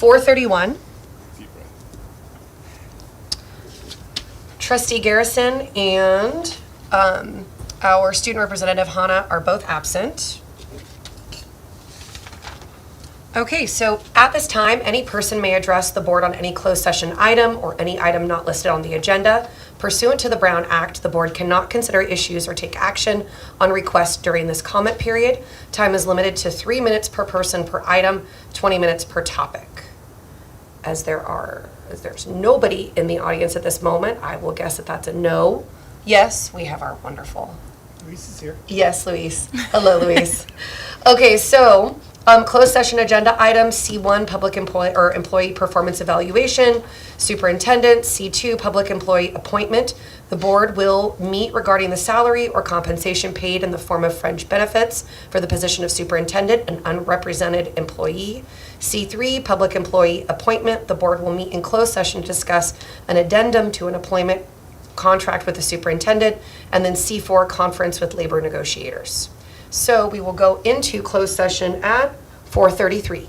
431. Deep breath. Trustee Garrison and our student representative, Hannah, are both absent. Okay, so at this time, any person may address the board on any closed session item or any item not listed on the agenda. Pursuant to the Brown Act, the board cannot consider issues or take action on requests during this comment period. Time is limited to 3 minutes per person per item, 20 minutes per topic. As there's nobody in the audience at this moment, I will guess that that's a no. Yes, we have our wonderful. Luis is here. Yes, Luis. Hello, Luis. Okay, so closed session agenda items, C1, public employee or employee performance evaluation, superintendent, C2, public employee appointment. The board will meet regarding the salary or compensation paid in the form of fringe benefits for the position of superintendent, an unrepresented employee. C3, public employee appointment. The board will meet in closed session to discuss an addendum to an employment contract with the superintendent. And then C4, conference with labor negotiators. So we will go into closed session at 4:33.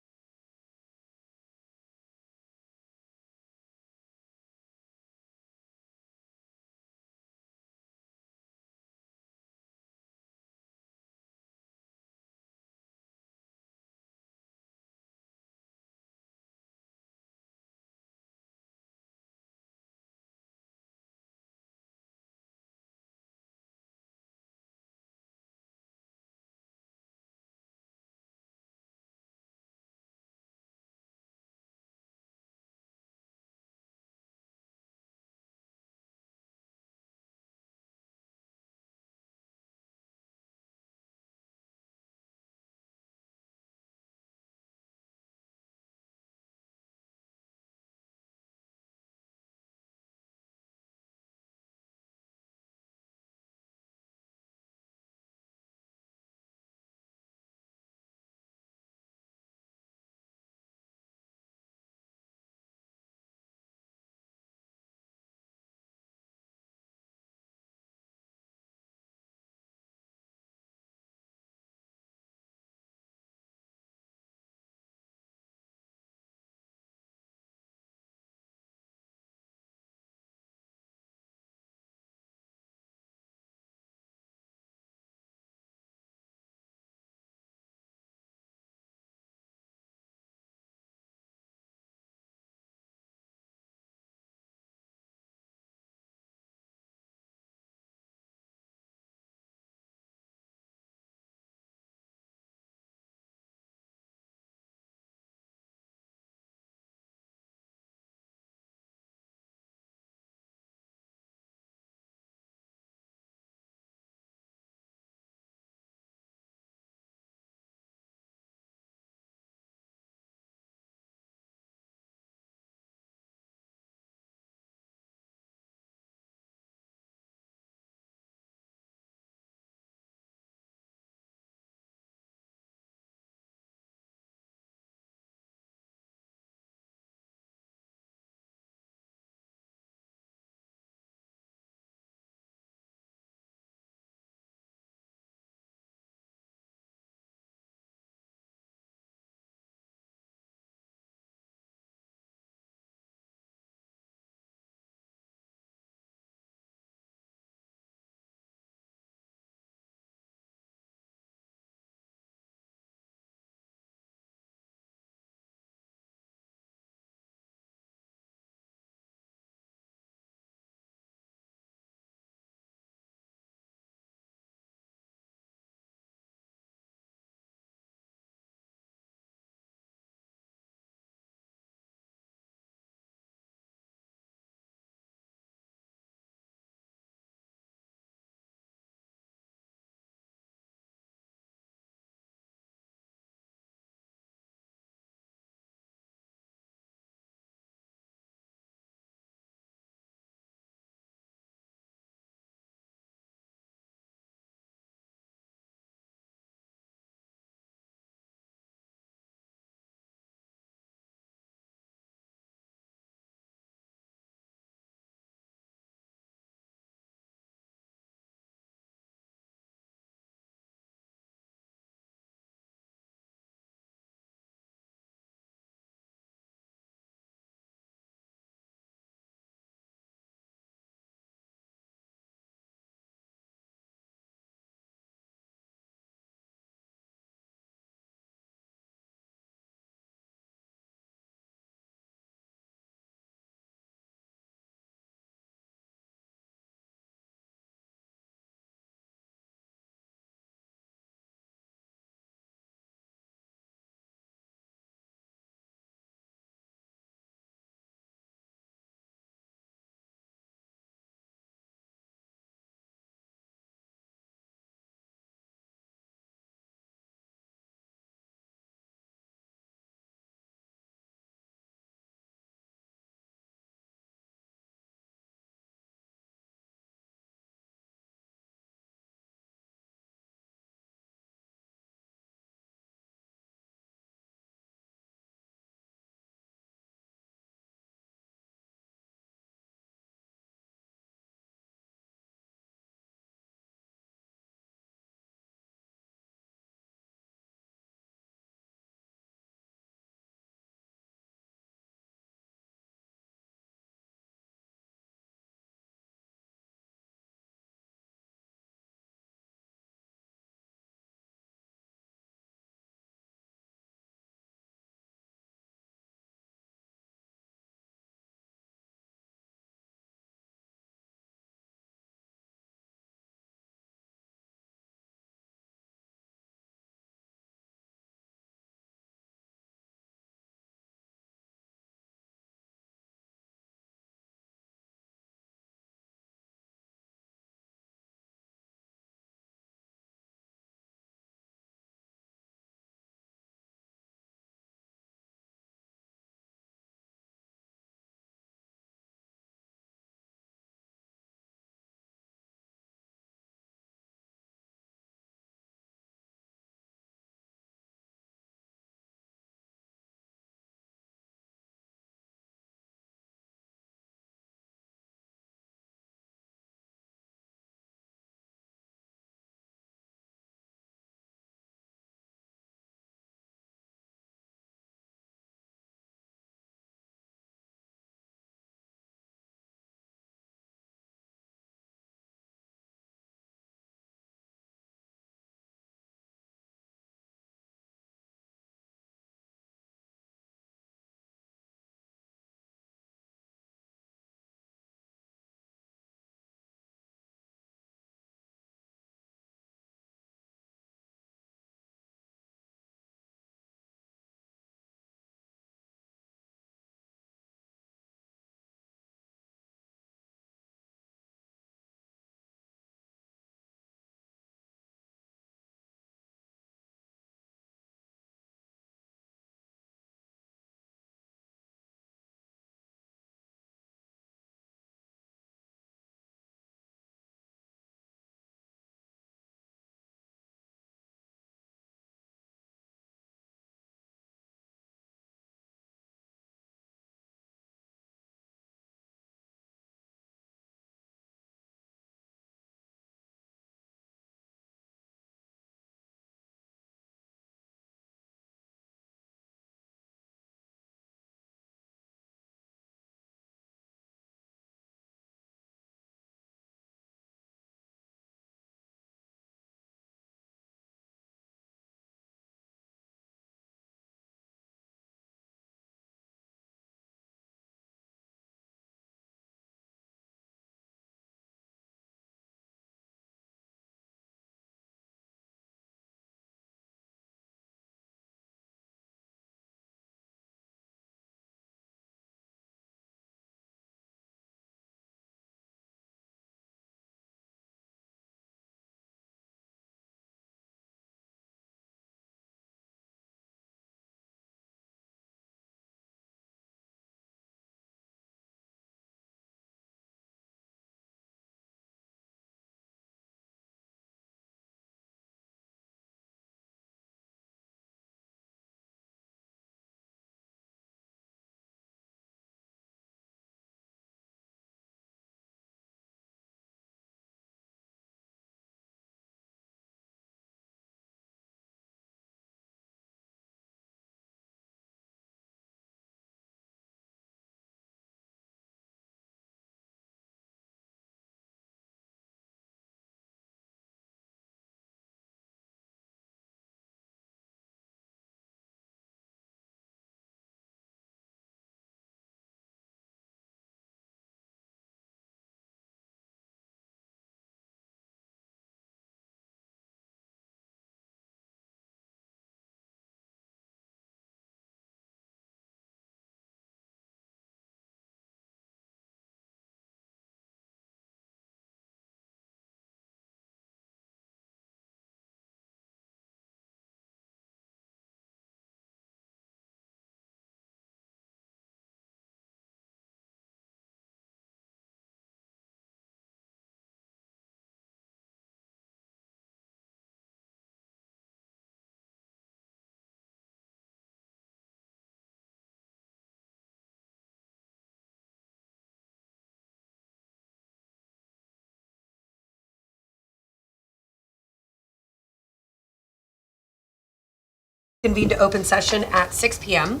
Convene to open session at 6 p.m.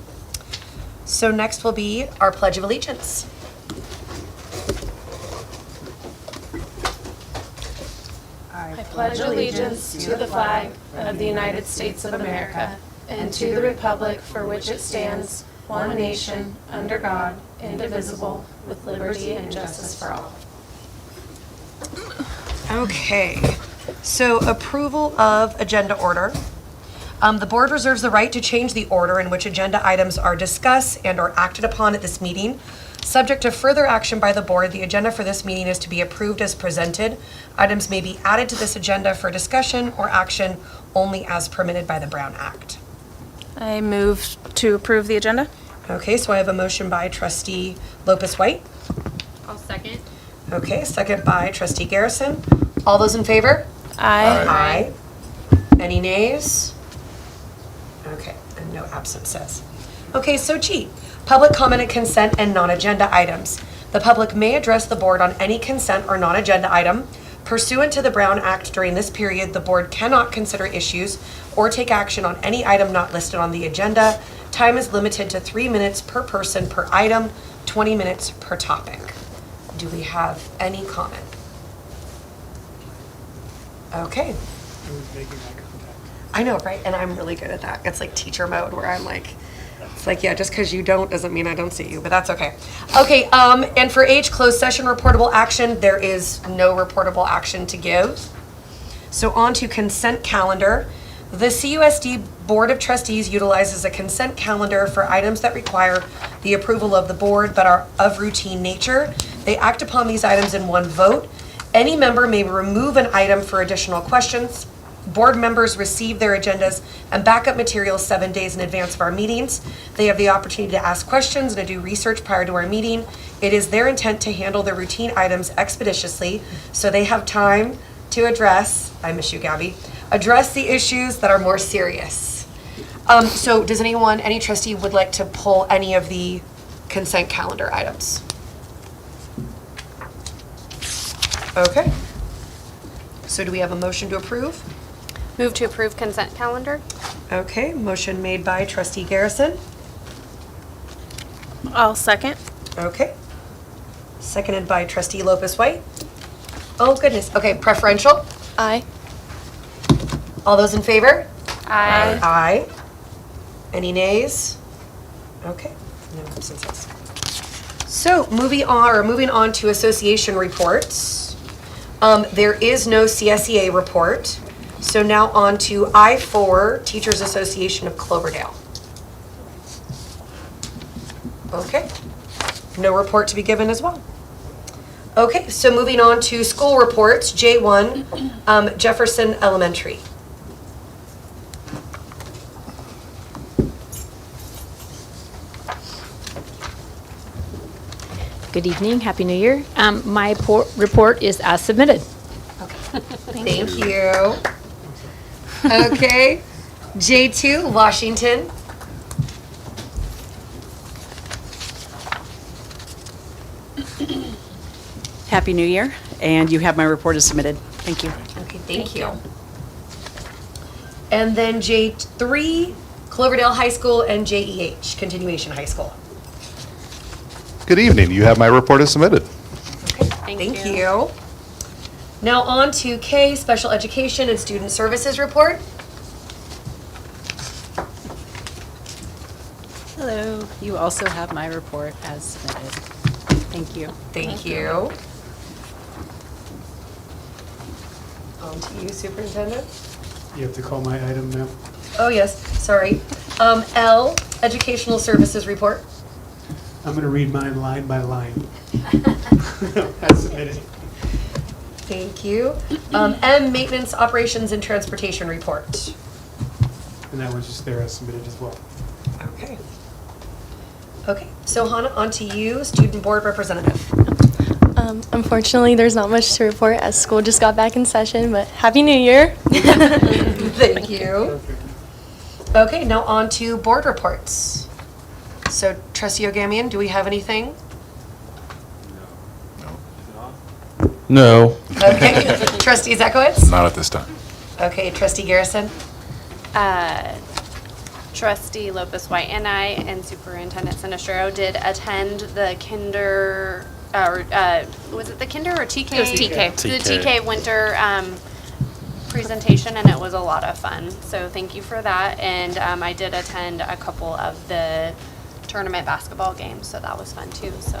So next will be our Pledge of Allegiance. I pledge allegiance to the flag of the United States of America and to the republic for which it stands, one nation, under God, indivisible, with liberty and justice for all. Okay, so approval of agenda order. The board reserves the right to change the order in which agenda items are discussed and or acted upon at this meeting. Subject to further action by the board, the agenda for this meeting is to be approved as presented. Items may be added to this agenda for discussion or action only as permitted by the Brown Act. I move to approve the agenda. Okay, so I have a motion by trustee Lopez-White. I'll second. Okay, second by trustee Garrison. All those in favor? Aye. Aye. Any nays? Okay, and no absences. Okay, so G, public comment and consent and non-agenda items. The public may address the board on any consent or non-agenda item. Pursuant to the Brown Act, during this period, the board cannot consider issues or take action on any item not listed on the agenda. Time is limited to 3 minutes per person per item, 20 minutes per topic. Do we have any comment? Okay. I was making eye contact. I know, right? And I'm really good at that. It's like teacher mode where I'm like, it's like, yeah, just because you don't doesn't mean I don't see you, but that's okay. Okay, and for H, closed session reportable action, there is no reportable action to give. So on to consent calendar. The CUSD Board of Trustees utilizes a consent calendar for items that require the approval of the board but are of routine nature. They act upon these items in one vote. Any member may remove an item for additional questions. Board members receive their agendas and backup materials 7 days in advance of our meetings. They have the opportunity to ask questions and to do research prior to our meeting. It is their intent to handle the routine items expeditiously so they have time to address, I miss you, Gabby, address the issues that are more serious. So does anyone, any trustee would like to pull any of the consent calendar items? Okay. So do we have a motion to approve? Move to approve consent calendar. Okay, motion made by trustee Garrison. I'll second. Okay. Seconded by trustee Lopez-White. Oh, goodness. Okay, preferential. Aye. All those in favor? Aye. Aye. Any nays? Okay, no absences. So moving on to association reports. There is no CSEA report. So now on to I-4, Teachers Association of Cloverdale. Okay, no report to be given as well. Okay, so moving on to school reports, J1, Jefferson Elementary. Good evening, Happy New Year. My report is as submitted. Thank you. Okay, J2, Washington. Happy New Year, and you have my report as submitted. Thank you. Okay, thank you. And then J3, Cloverdale High School, and JEH, Continuation High School. Good evening. You have my report as submitted. Thank you. Now on to K, Special Education and Student Services Report. Hello. You also have my report as submitted. Thank you. Thank you. On to you, Superintendent. You have to call my item now. Oh, yes, sorry. L, Educational Services Report. I'm going to read mine line by line. As submitted. Thank you. M, Maintenance, Operations, and Transportation Report. And that one's just there as submitted as well. Okay. Okay, so Hannah, on to you, Student Board Representative. Unfortunately, there's not much to report as school just got back in session, but Happy New Year. Thank you. Okay, now on to board reports. So Trustee Ogamian, do we have anything? No. Okay. Trustee Zekowitz? Not at this time. Okay, Trustee Garrison? Trustee Lopez White and I and Superintendent Sinistro did attend the was it the kinder or TK? It was TK. The TK winter presentation, and it was a lot of fun. So thank you for that. And I did attend a couple of the tournament basketball games, so that was fun too. So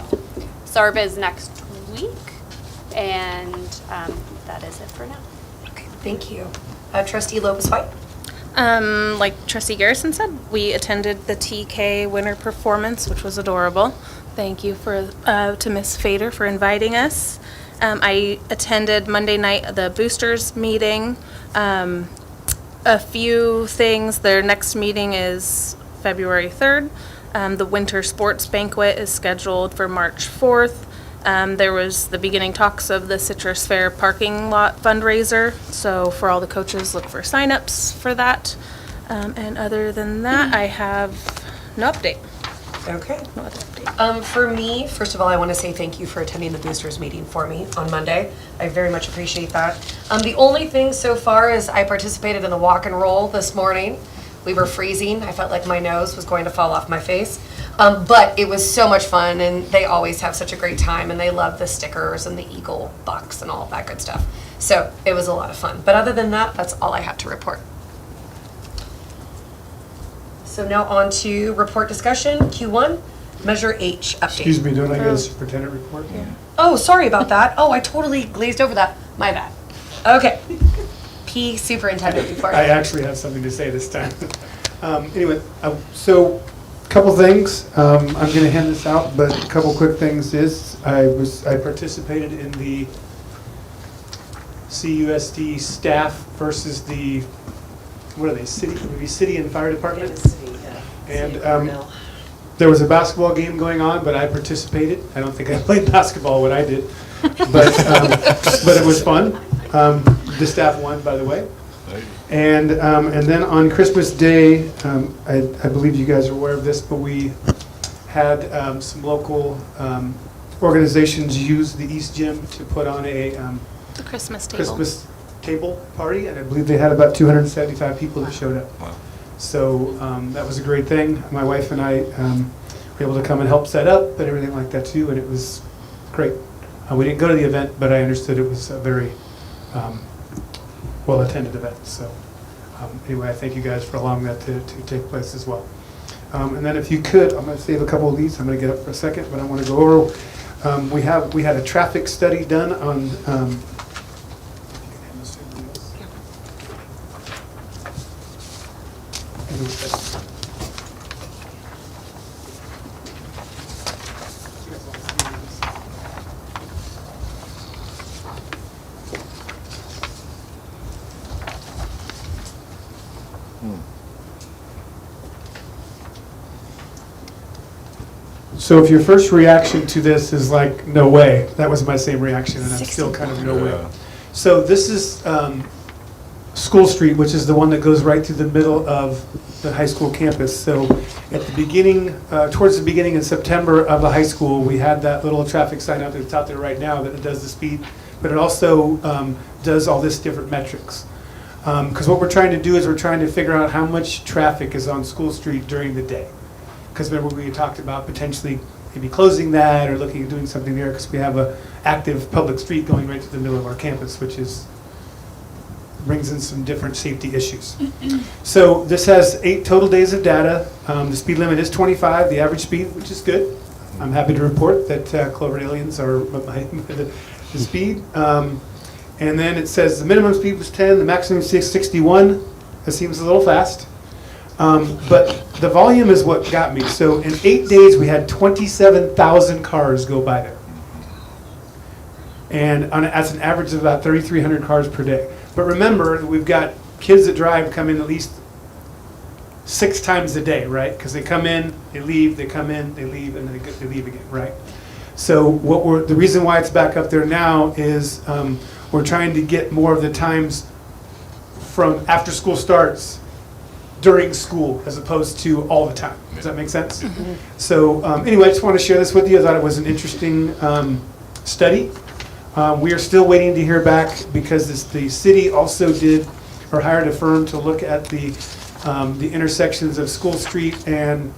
SARB is next week, and that is it for now. Okay, thank you. Trustee Lopez White? Like Trustee Garrison said, we attended the TK winter performance, which was adorable. Thank you to Miss Fader for inviting us. I attended Monday night the boosters meeting. A few things. Their next meeting is February 3rd. The winter sports banquet is scheduled for March 4th. There was the beginning talks of the Citrus Fair parking lot fundraiser. So for all the coaches, look for signups for that. And other than that, I have no update. Okay. No other update. For me, first of all, I want to say thank you for attending the boosters meeting for me on Monday. I very much appreciate that. The only thing so far is I participated in the walk and roll this morning. We were freezing. I felt like my nose was going to fall off my face. But it was so much fun, and they always have such a great time, and they love the stickers and the eagle bucks and all of that good stuff. So it was a lot of fun. But other than that, that's all I have to report. So now on to report discussion, Q1, Measure H update. Excuse me, don't I get a superintendent report? Yeah. Oh, sorry about that. Oh, I totally glazed over that. My bad. Okay. P, superintendent report. I actually have something to say this time. Anyway, so a couple things. I'm going to hand this out, but a couple quick things is I participated in the CUSD staff versus the, what are they, city and fire department? And there was a basketball game going on, but I participated. I don't think I played basketball when I did, but it was fun. The staff won, by the way. And then on Christmas Day, I believe you guys are aware of this, but we had some local organizations use the East Gym to put on The Christmas table. Christmas table party, and I believe they had about 275 people that showed up. Wow. So that was a great thing. My wife and I were able to come and help set up and everything like that too, and it was great. We didn't go to the event, but I understood it was a very well-attended event. So anyway, I thank you guys for allowing that to take place as well. And then if you could, I'm going to save a couple of these. I'm going to get up for a second, but I want to go over. We had a traffic study done on. So if your first reaction to this is like, no way, that was my same reaction, and I'm still kind of no way. Yeah. So this is School Street, which is the one that goes right through the middle of the high school campus. So at the beginning, towards the beginning in September of the high school, we had that little traffic sign out that's out there right now that it does the speed, but it also does all this different metrics. Because what we're trying to do is we're trying to figure out how much traffic is on School Street during the day. Because remember we talked about potentially maybe closing that or looking at doing something there, because we have an active public street going right through the middle of our campus, which brings in some different safety issues. So this has 8 total days of data. The speed limit is 25, the average speed, which is good. I'm happy to report that Cloverdalians are the speed. And then it says the minimum speed was 10, the maximum is 61. That seems a little fast. But the volume is what got me. So in 8 days, we had 27,000 cars go by there. And that's an average of about 3,300 cars per day. But remember, we've got kids that drive come in at least 6 times a day, right? Because they come in, they leave, they come in, they leave, and they leave again, right? So the reason why it's back up there now is we're trying to get more of the times from after school starts during school as opposed to all the time. Does that make sense? Mm-hmm. So anyway, I just want to share this with you. I thought it was an interesting study. We are still waiting to hear back because the city also hired a firm to look at the the intersections of School Street and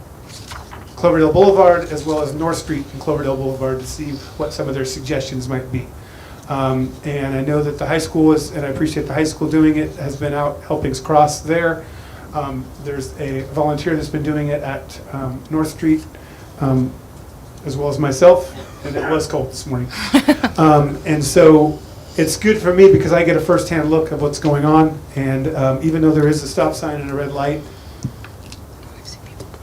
Cloverdale Boulevard, as well as North Street and Cloverdale Boulevard, to see what some of their suggestions might be. And I know that the high school is, and I appreciate the high school doing it, has been out helping us cross there. There's a volunteer that's been doing it at North Street, as well as myself, and it was cold this morning. And so it's good for me because I get a first-hand look of what's going on, and even though there is a stop sign and a red light,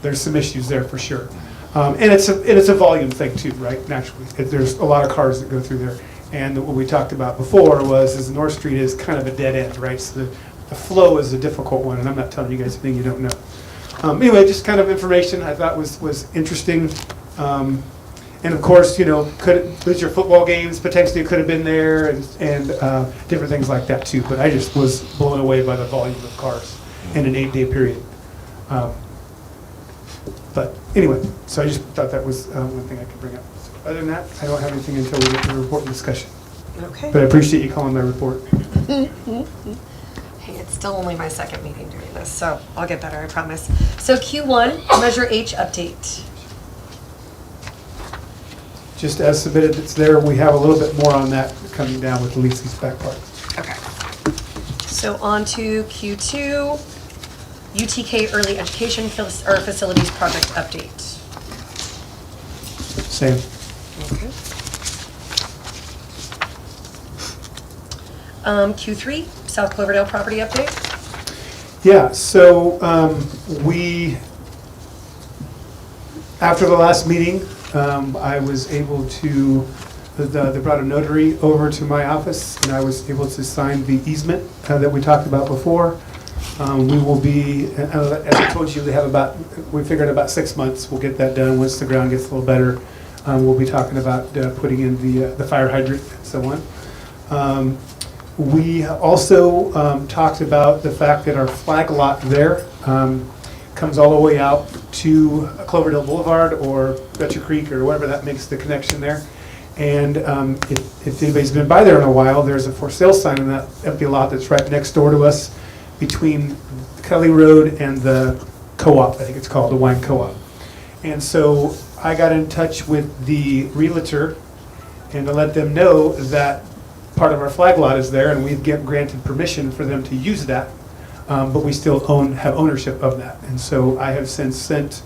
there's some issues there for sure. And it's a volume thing too, right, naturally. There's a lot of cars that go through there. And what we talked about before was North Street is kind of a dead end, right? So the flow is a difficult one, and I'm not telling you guys anything you don't know. Anyway, just kind of information I thought was interesting. And of course, there's your football games potentially could have been there, and different things like that too. But I just was blown away by the volume of cars in an 8-day period. But anyway, so I just thought that was one thing I could bring up. So other than that, I don't have anything until we get to the report and discussion. Okay. But I appreciate you calling my report. Hey, it's still only my second meeting doing this, so I'll get better, I promise. So Q1, Measure H update. Just as submitted, it's there. We have a little bit more on that coming down with Lisa's back part. Okay. So on to Q2, UTK Early Education Facilities Project update. Same. Okay. Q3, South Cloverdale property update. Yeah, so after the last meeting, I was able to, they brought a notary over to my office, and I was able to sign the easement that we talked about before. We will be, as I told you, we figured about 6 months, we'll get that done. Once the ground gets a little better, we'll be talking about putting in the fire hydrant and so on. We also talked about the fact that our flag lot there comes all the way out to Cloverdale Boulevard or Betcher Creek or whatever that makes the connection there. And if anybody's been by there in a while, there's a for sale sign in that empty lot that's right next door to us between Kelly Road and the co-op, I think it's called, the wine co-op. And so I got in touch with the realtor and to let them know that part of our flag lot is there and we've granted permission for them to use that, but we still have ownership of that. And so I have since sent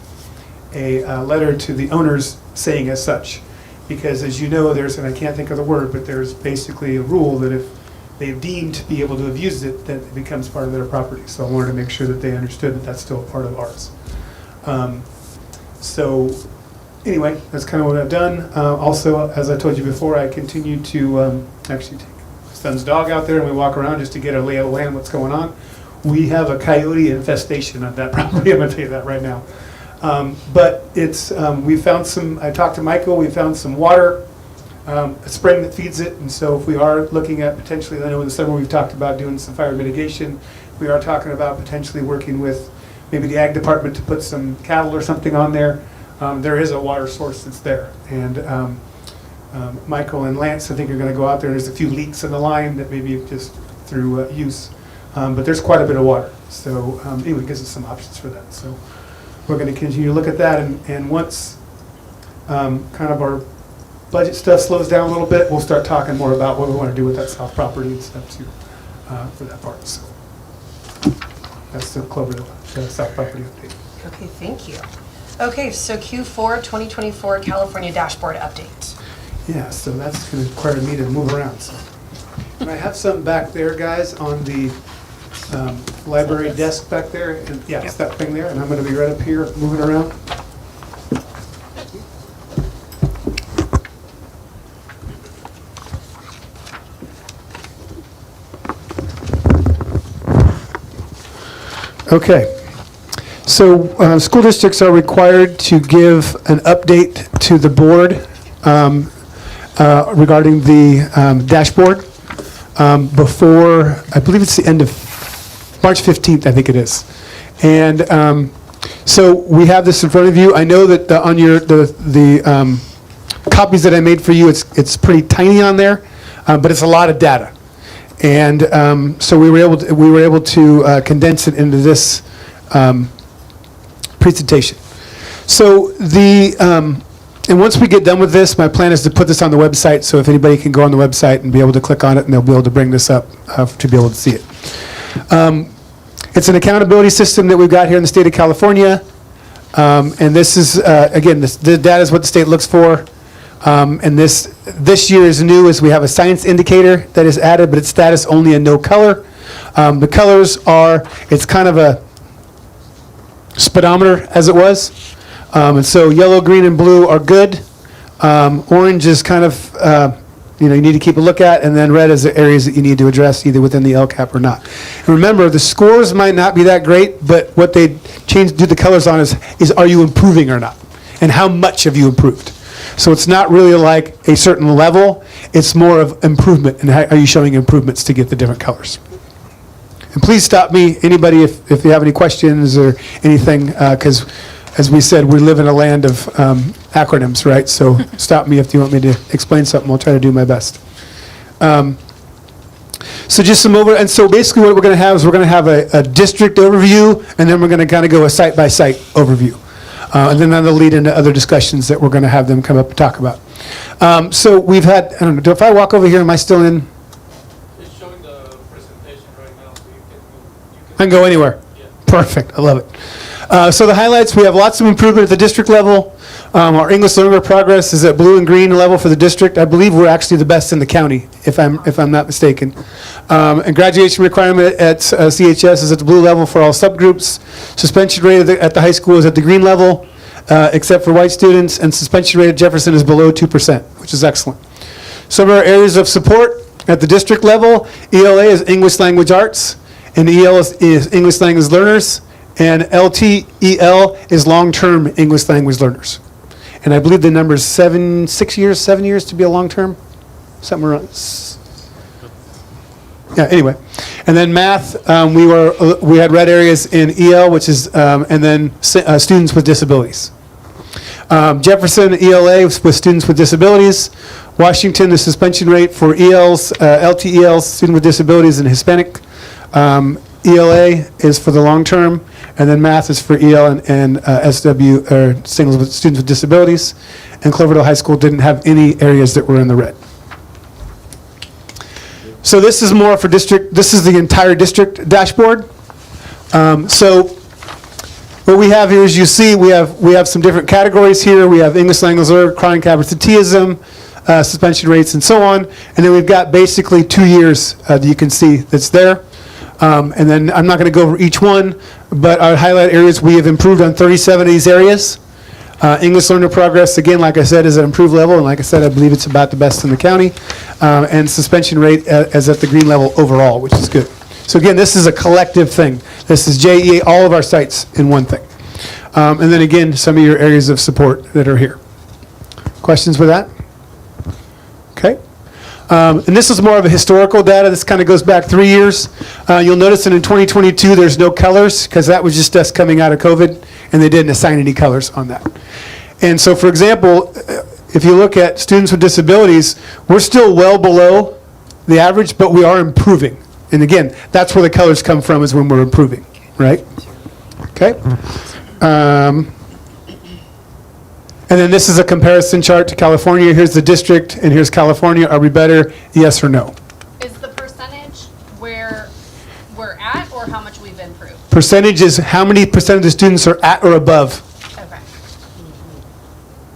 a letter to the owners saying as such, because as you know, and I can't think of the word, but there's basically a rule that if they've deemed to be able to have used it, then it becomes part of their property. So I wanted to make sure that they understood that that's still a part of ours. So anyway, that's kind of what I've done. Also, as I told you before, I continue to actually take my son's dog out there and we walk around just to get a lay of the land, what's going on. We have a coyote infestation on that property, I'm going to tell you that right now. But we found I talked to Michael, we found some water, a spring that feeds it, and so if we are looking at potentially, I know in the summer we've talked about doing some fire mitigation, we are talking about potentially working with maybe the ag department to put some cattle or something on there. There is a water source that's there, and Michael and Lance, I think, are going to go out there. There's a few leaks in the line that maybe just through use, but there's quite a bit of water. So anyway, it gives us some options for that. So we're going to continue to look at that, and once kind of our budget stuff slows down a little bit, we'll start talking more about what we want to do with that south property and stuff too for that part. So that's the Cloverdale south property update. Okay, thank you. Okay, so Q4 2024 California dashboard update. Yeah, so that's going to require me to move around. So. And I have some back there, guys, on the library desk back there. And yeah, it's that thing there, and I'm going to be right up here moving around. Okay. So school districts are required to give an update to the board regarding the dashboard before, I believe it's the end of March 15th, I think it is. And so we have this in front of you. I know that on the copies that I made for you, it's pretty tiny on there, but it's a lot of data. And so we were able to condense it into this presentation. So and once we get done with this, my plan is to put this on the website, so if anybody can go on the website and be able to click on it, and they'll be able to bring this up to be able to see it. It's an accountability system that we've got here in the state of California. And this is, again, the data is what the state looks for. And this year is new, as we have a science indicator that is added, but it's status only and no color. The colors are, it's kind of a speedometer, as it was. And so yellow, green, and blue are good. Orange is kind of, you need to keep a look at, and then red is the areas that you need to address, either within the LCAP or not. And remember, the scores might not be that great, but what they do the colors on is are you improving or not? And how much have you improved? So it's not really like a certain level, it's more of improvement, and how are you showing improvements to get the different colors. And please stop me, anybody, if you have any questions or anything, because as we said, we live in a land of acronyms, right? So stop me if you want me to explain something. I'll try to do my best. So just some and so basically what we're going to have is we're going to have a district overview, and then we're going to kind of go a site-by-site overview. And then that'll lead into other discussions that we're going to have them come up and talk about. So we've had, I don't know, if I walk over here, am I still in? It's showing the presentation right now, so you I can go anywhere. Yeah. Perfect, I love it. So the highlights, we have lots of improvement at the district level. Our English learner progress is at blue and green level for the district. I believe we're actually the best in the county, if I'm not mistaken. And graduation requirement at CHS is at the blue level for all subgroups. Suspension rate at the high school is at the green level, except for white students, and suspension rate at Jefferson is below 2%, which is excellent. Some of our areas of support at the district level, ELA is English Language Arts, and EL is English Language Learners, and LTEL is long-term English language learners. And I believe the number is 7 years to be a long-term? Something around. Yeah, anyway. And then math, we had red areas in EL, which is, and then students with disabilities. Jefferson, ELA with students with disabilities. Washington, the suspension rate for ELs, LTELs, student with disabilities, and Hispanic. ELA is for the long term, and then math is for EL and SW, or students with disabilities. And Cloverdale High School didn't have any areas that were in the red. So this is more for district, this is the entire district dashboard. So what we have here is, you see, we have some different categories here. We have English language learner, chronic absenteeism, suspension rates, and so on. And then we've got basically 2 years that you can see that's there. And then I'm not going to go over each one, but our highlight areas, we have improved on 37 of these areas. English learner progress, again, like I said, is at improved level, and like I said, I believe it's about the best in the county. And suspension rate is at the green level overall, which is good. So again, this is a collective thing. This is JEA, all of our sites in one thing. And then again, some of your areas of support that are here. Questions with that? Okay. And this is more of a historical data. This kind of goes back 3 years. You'll notice that in 2022, there's no colors, because that was just us coming out of COVID, and they didn't assign any colors on that. And so, for example, if you look at students with disabilities, we're still well below the average, but we are improving. And again, that's where the colors come from, is when we're improving, right? Okay. And then this is a comparison chart to California. Here's the district, and here's California. Are we better? Yes or no? Is the percentage where we're at, or how much we've improved? Percentage is how many percent of the students are at or above. Okay.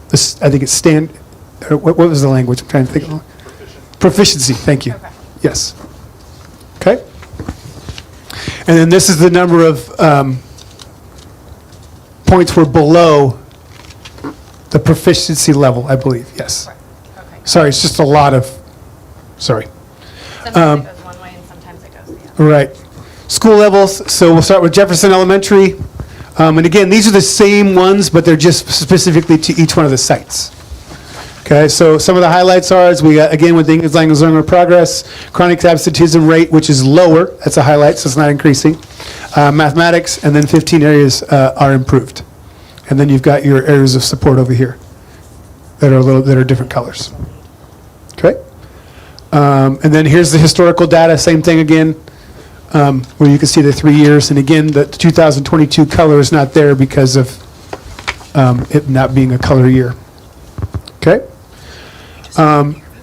This, I think it's what was the language? I'm trying to think. Proficiency, thank you. Okay. Yes. Okay. And then this is the number of points we're below the proficiency level, I believe, yes. Right. Okay. Sorry, it's just a lot of, sorry. Sometimes it goes one way and sometimes it goes the other. Right. School levels, so we'll start with Jefferson Elementary. And again, these are the same ones, but they're just specifically to each one of the sites. Okay, so some of the highlights are, as we got, again, with the English language learner progress, chronic absenteeism rate, which is lower, that's a highlight, so it's not increasing. Mathematics, and then 15 areas are improved. And then you've got your areas of support over here that are different colors. Okay? And then here's the historical data, same thing again. where you can see the 3 years. And again, the 2022 color is not there because of it not being a color year. Okay?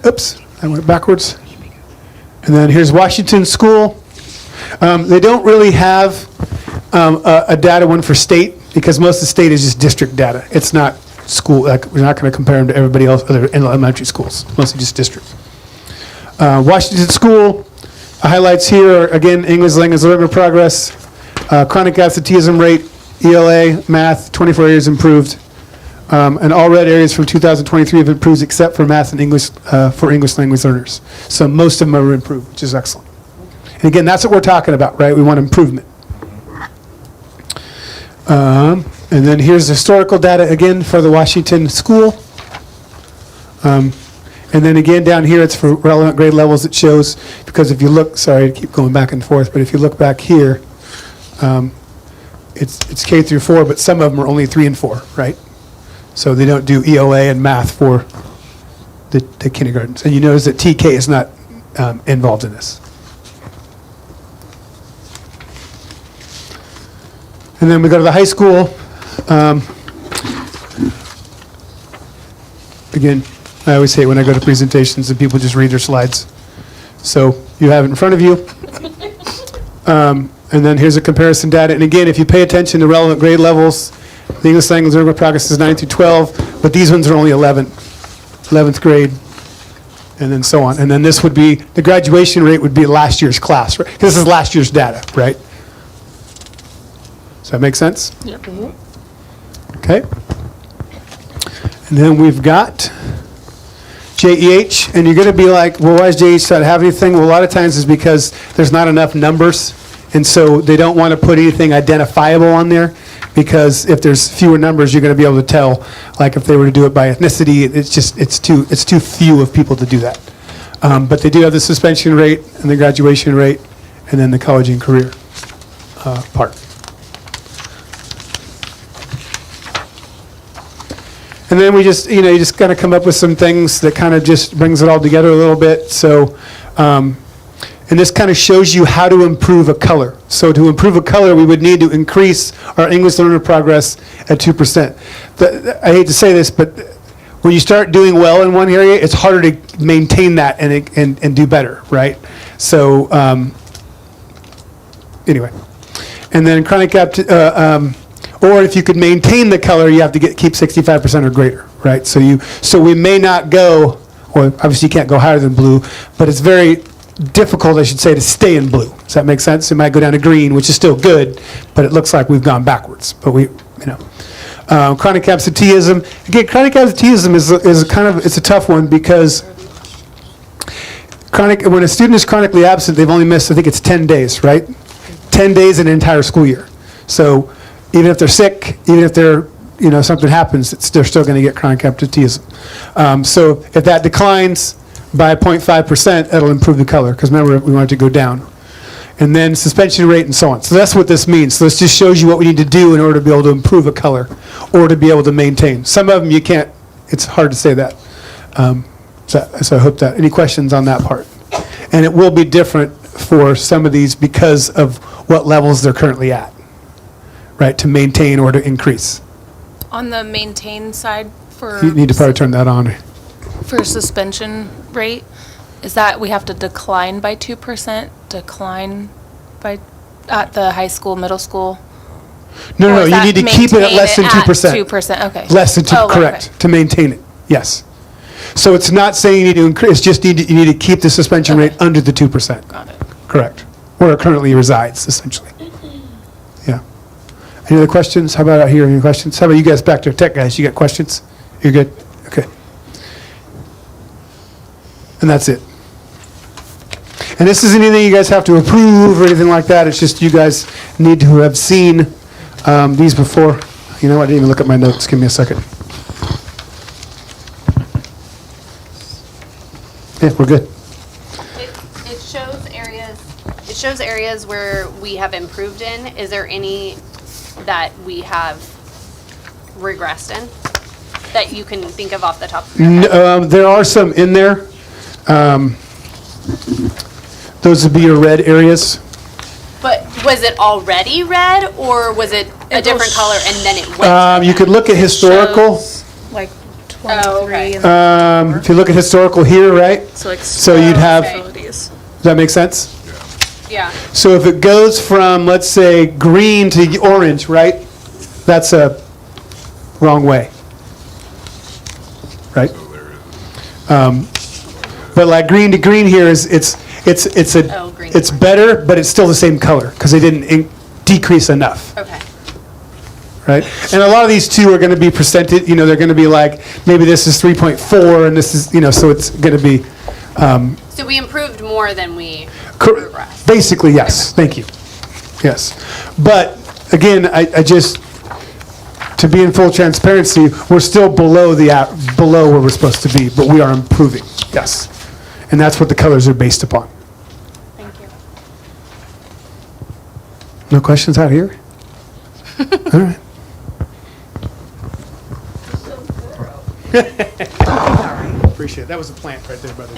Oops, I went backwards. And then here's Washington School. They don't really have a data one for state because most of the state is just district data. It's not school, like we're not going to compare them to everybody else, other elementary schools, mostly just district. Washington School, highlights here are, again, English language learner progress, chronic absenteeism rate, ELA, math, 24 areas improved, and all red areas from 2023 have improved except for math and English for English language learners. So most of them are improved, which is excellent. And again, that's what we're talking about, right? We want improvement. And then here's historical data again for the Washington School. And then again down here, it's for relevant grade levels it shows, because if you look, sorry to keep going back and forth, but if you look back here, it's K through 4, but some of them are only 3 and 4, right? So they don't do ELA and math for the kindergartens. And you notice that TK is not involved in this. And then we go to the high school. Again, I always hate when I go to presentations and people just read their slides. So you have it in front of you. And then here's a comparison data. And again, if you pay attention to relevant grade levels, the English language learner progress is 9 through 12, but these ones are only 11th grade, and then so on. And then this would be, the graduation rate would be last year's class, right? This is last year's data, right? Does that make sense? Yep. Okay. And then we've got JEH, and you're going to be like, well, why does JEH not have anything? Well, a lot of times it's because there's not enough numbers, and so they don't want to put anything identifiable on there, because if there's fewer numbers, you're going to be able to tell, like if they were to do it by ethnicity, it's too few of people to do that. But they do have the suspension rate and the graduation rate, and then the college and career part. And then we just, you just kind of come up with some things that kind of just brings it all together a little bit. So, and this kind of shows you how to improve a color. So to improve a color, we would need to increase our English learner progress at 2%. I hate to say this, but when you start doing well in one area, it's harder to maintain that and do better, right? So, anyway. And then chronic or if you could maintain the color, you have to keep 65% or greater, right? So we may not go, or obviously you can't go higher than blue, but it's very difficult, I should say, to stay in blue. Does that make sense? It might go down to green, which is still good, but it looks like we've gone backwards. But chronic absenteeism. Again, chronic absenteeism is kind of, it's a tough one, because when a student is chronically absent, they've only missed, I think it's 10 days, right? 10 days in an entire school year. So even if they're sick, even if they're, something happens, they're still going to get chronic absenteeism. So if that declines by 0.5%, that'll improve the color, because remember, we want it to go down. And then suspension rate and so on. So that's what this means. So this just shows you what we need to do in order to be able to improve a color or to be able to maintain. Some of them you can't, it's hard to say that. So I hope that, any questions on that part? And it will be different for some of these because of what levels they're currently at, right, to maintain or to increase. On the maintain side You need to probably turn that on. for suspension rate, is that we have to decline by 2%, decline by, at the high school, middle school? No, Or is you that need to keep it at maintain less than 2%. 2%, okay. Less than 2, Oh, right, correct, right. to maintain it, yes. So it's not saying you need to increase, it's just you need to keep the suspension rate under the 2%. Got it. Correct, where it currently resides, essentially. Yeah. Any other questions? How about out here, any questions? How about you guys back there, tech guys, you got questions? You're good? Okay. And that's it. And this isn't anything you guys have to approve or anything like that, it's just you guys need to have seen these before. You know what, I didn't even look at my notes, give me a second. Yeah, we're good. It shows areas where we have improved in. Is there any that we have regressed in that you can think of off the top of your head? There are some in there. Those would be your red areas. Was it already red, or was it a different color and then it went? You could look at historical. Like Oh, okay. 23 and If you look at historical here, right? So you'd have, facilities. does that make sense? Yeah. So if it goes from, let's say, green to orange, right? That's a wrong way. Right? But like green to green here is, Oh, green to it's better, but it's still the same color because they didn't decrease enough. Okay. Right? And a lot of these two are going to be presented, they're going to be like, maybe this is 3.4 and this is, so it's going to be, So we improved more than we cor- progressed. basically, yes, thank you. Yes. But again, I just, to be in full transparency, we're still below below where we're supposed to be, but we are improving, yes. And that's what the colors are based upon. Thank you. No questions out here? All right. Appreciate it. That was a plant right there, by the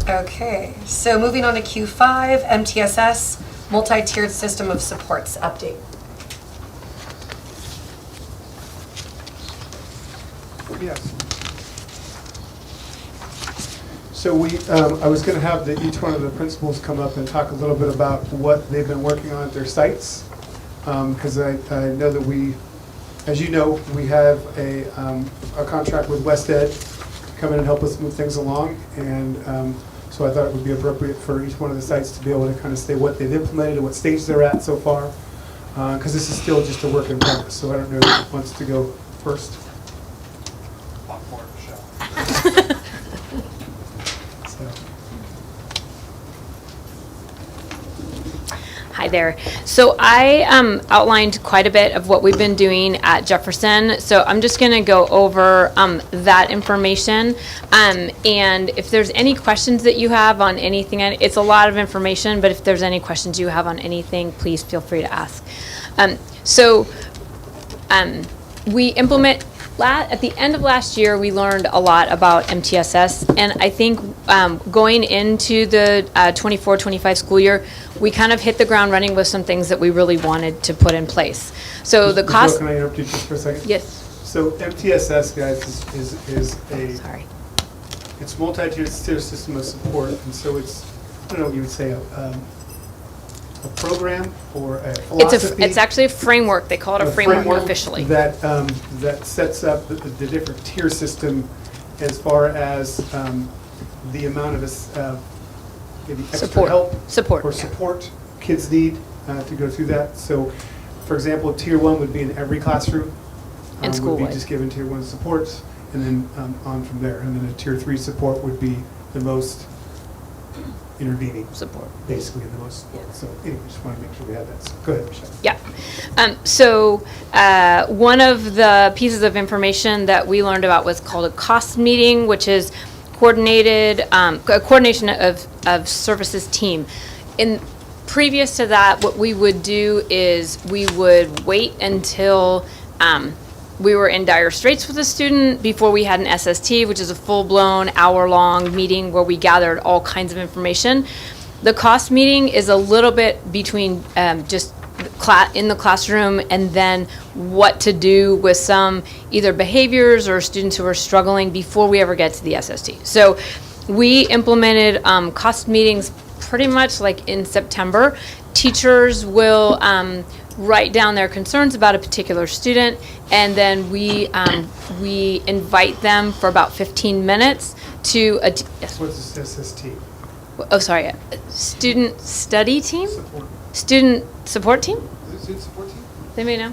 way. Okay, so moving on to Q5, MTSS, multi-tiered system of supports update. Yes. So I was going to have each one of the principals come up and talk a little bit about what they've been working on at their sites. Because I know that as you know, we have a contract with West Ed to come in and help us move things along. And so I thought it would be appropriate for each one of the sites to be able to kind of say what they've implemented and what stage they're at so far. Because this is still just a work in progress. So I don't know who wants to go first. Hi there. So I outlined quite a bit of what we've been doing at Jefferson. So I'm just going to go over that information. And if there's any questions that you have on anything, it's a lot of information, but if there's any questions you have on anything, please feel free to ask. We implement, at the end of last year, we learned a lot about MTSS, and I think going into the 24-25 school year, we kind of hit the ground running with some things that we really wanted to put in place. So the cost. Can I interrupt you just for a second? Yes. So MTSS, guys, is a Sorry. it's multi-tiered system of support, and so it's, I don't know what you would say, a program or a philosophy. It's actually a framework. They call it a framework officially. That sets up the different tier system as far as the amount of maybe extra Support. help Support, or yeah. support kids need to go through that. So, for example, tier 1 would be in every classroom. And Would school-wide. be just given tier 1 supports, and then on from there. And then a tier 3 support would be the most intervening. Support. Basically, the most. So anyway, just want to make sure we have that. So go ahead, Michelle. Yeah. One of the pieces of information that we learned about was called a cost meeting, which is coordination of services team. Previous to that, what we would do is we would wait until we were in dire straits with a student before we had an SST, which is a full-blown hour-long meeting where we gathered all kinds of information. The cost meeting is a little bit between just in the classroom and then what to do with some either behaviors or students who are struggling before we ever get to the SST. So we implemented cost meetings pretty much like in September. Teachers will write down their concerns about a particular student, and then we invite them for about 15 minutes to yes. What's the SST? Oh, sorry, student study team? Support. Student support team? Is it student support team? They may know.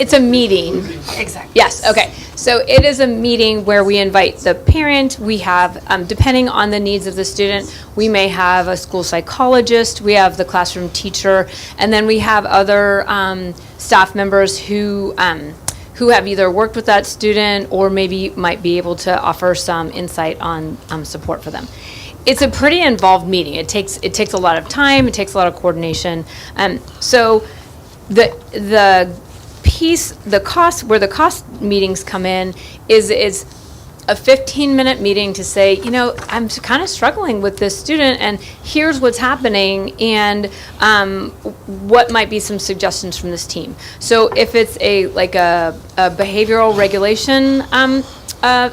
It's a meeting. Exactly. Yes, okay. So it is a meeting where we invite the parent. We have, depending on the needs of the student, we may have a school psychologist, we have the classroom teacher, and then we have other staff members who have either worked with that student or maybe might be able to offer some insight on support for them. It's a pretty involved meeting. It takes a lot of time. It takes a lot of coordination. So the piece, the cost, where the cost meetings come in is a 15-minute meeting to say, I'm kind of struggling with this student, and here's what's happening, and what might be some suggestions from this team. So if it's a behavioral regulation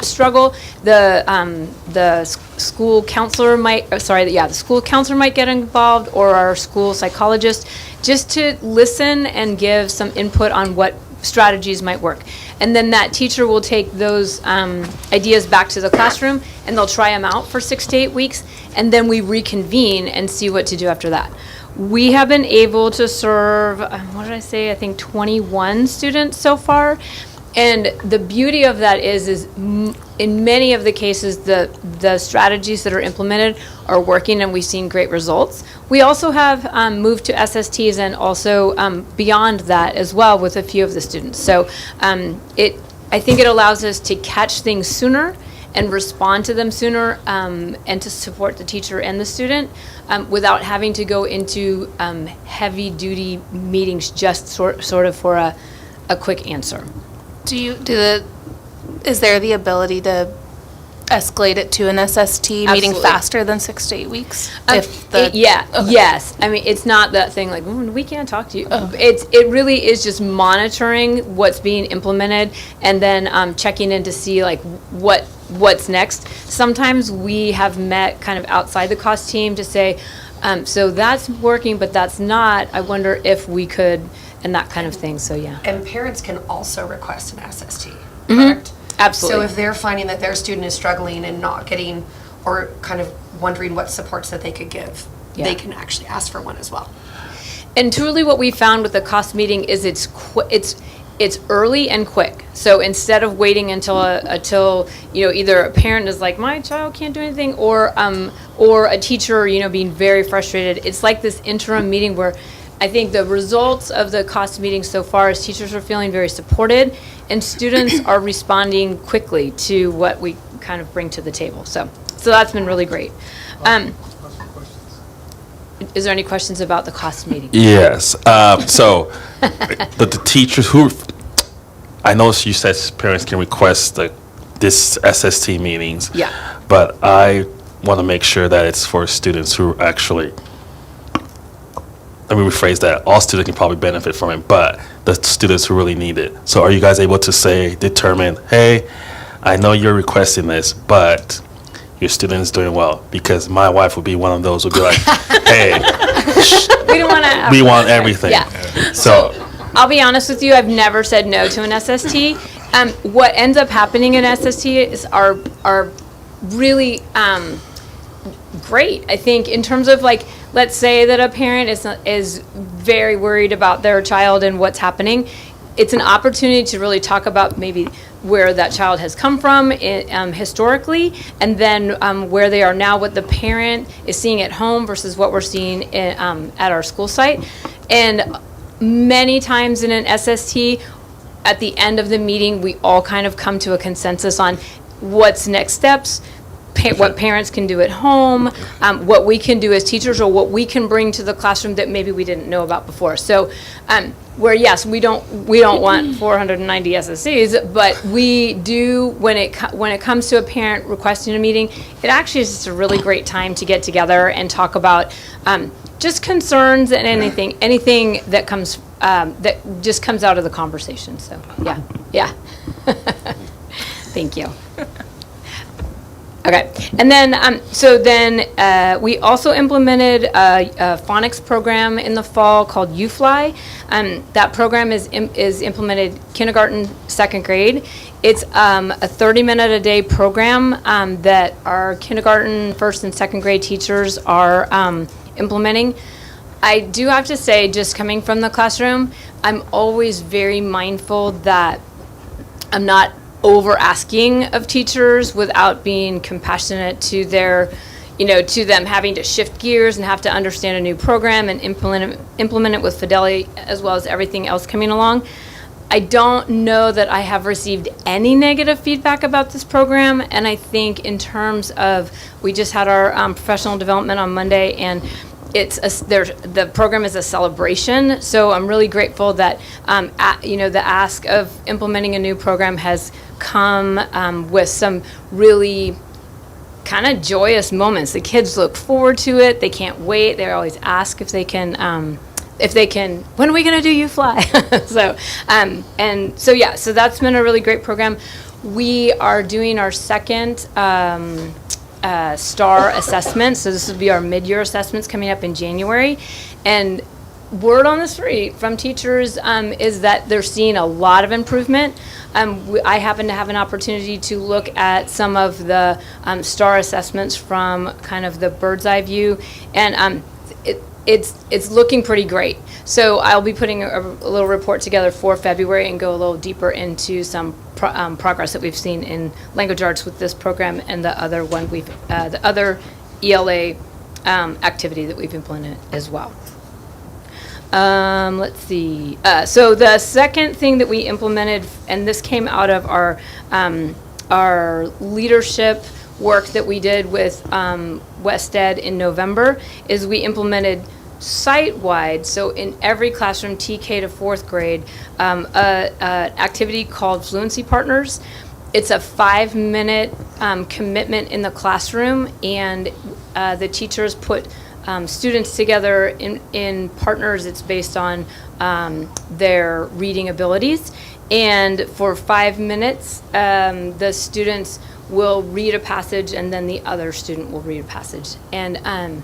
struggle, the school counselor the school counselor might get involved, or our school psychologist, just to listen and give some input on what strategies might work. And then that teacher will take those ideas back to the classroom, and they'll try them out for 6 to 8 weeks, and then we reconvene and see what to do after that. We have been able to serve, I think 21 students so far. And the beauty of that is in many of the cases, the strategies that are implemented are working, and we've seen great results. We also have moved to SSTs, and also beyond that as well with a few of the students. So I think it allows us to catch things sooner and respond to them sooner, and to support the teacher and the student without having to go into heavy-duty meetings just sort of for a quick answer. Is there the ability to escalate it to an SST meeting Absolutely. faster than 6 to 8 weeks? Yes. I mean, it's not that thing like, we can't talk to you. It really is just monitoring what's being implemented, and then checking in to see like what's next. Sometimes we have met kind of outside the cost team to say, so that's working, but that's not. I wonder if we could, and that kind of thing. So yeah. And parents can also request an SST, correct? Absolutely. So if they're finding that their student is struggling and not getting, or kind of wondering what supports that they could give, they can actually ask for one as well. And truly what we found with the cost meeting is it's early and quick. So instead of waiting until either a parent is like, my child can't do anything, or a teacher being very frustrated, it's like this interim meeting where I think the results of the cost meeting so far is teachers are feeling very supported, and students are responding quickly to what we kind of bring to the table. So that's been really great. Is there any questions about the cost meeting? Yes. So the teachers who, I know you said parents can request this SST meetings. Yeah. But I want to make sure that it's for students who actually, let me rephrase that. All students can probably benefit from it, but the students who really need it. So are you guys able to determine, hey, I know you're requesting this, but your student is doing well? Because my wife would be one of those who would be like, hey, we want everything. Yeah. So I'll be honest with you, I've never said no to an SST. What ends up happening in SST is are really great. I think in terms of like, let's say that a parent is very worried about their child and what's happening. It's an opportunity to really talk about maybe where that child has come from historically, and then where they are now, what the parent is seeing at home versus what we're seeing at our school site. And many times in an SST, at the end of the meeting, we all kind of come to a consensus on what's next steps, what parents can do at home, what we can do as teachers, or what we can bring to the classroom that maybe we didn't know about before. So where yes, we don't want 490 SSCs, but we do when it comes to a parent requesting a meeting, it actually is just a really great time to get together and talk about just concerns and anything that comes that just comes out of the conversation. So yeah. Thank you. Okay, and then we also implemented a phonics program in the fall called UFly. That program is implemented kindergarten, second grade. It's a 30-minute-a-day program that our kindergarten, first and second grade teachers are implementing. I do have to say, just coming from the classroom, I'm always very mindful that I'm not over asking of teachers without being compassionate to their, to them having to shift gears and have to understand a new program and implement it with fidelity, as well as everything else coming along. I don't know that I have received any negative feedback about this program, and I think in terms of, we just had our professional development on Monday, and the program is a celebration, so I'm really grateful that the ask of implementing a new program has come with some really kind of joyous moments. The kids look forward to it. They can't wait. They always ask if they can, when are we going to do You Fly? So that's been a really great program. We are doing our second STAR assessment. So this will be our mid-year assessments coming up in January. And word on the street from teachers is that they're seeing a lot of improvement. I happen to have an opportunity to look at some of the STAR assessments from kind of the bird's eye view, and it's looking pretty great. So I'll be putting a little report together for February and go a little deeper into some progress that we've seen in language arts with this program and the other one the other ELA activity that we've implemented as well. Let's see. So the second thing that we implemented, and this came out of our leadership work that we did with West Ed in November, is we implemented site-wide, so in every classroom, TK to fourth grade, an activity called Fluency Partners. It's a 5-minute commitment in the classroom, and the teachers put students together in partners. It's based on their reading abilities. And for 5 minutes, the students will read a passage, and then the other student will read a passage. And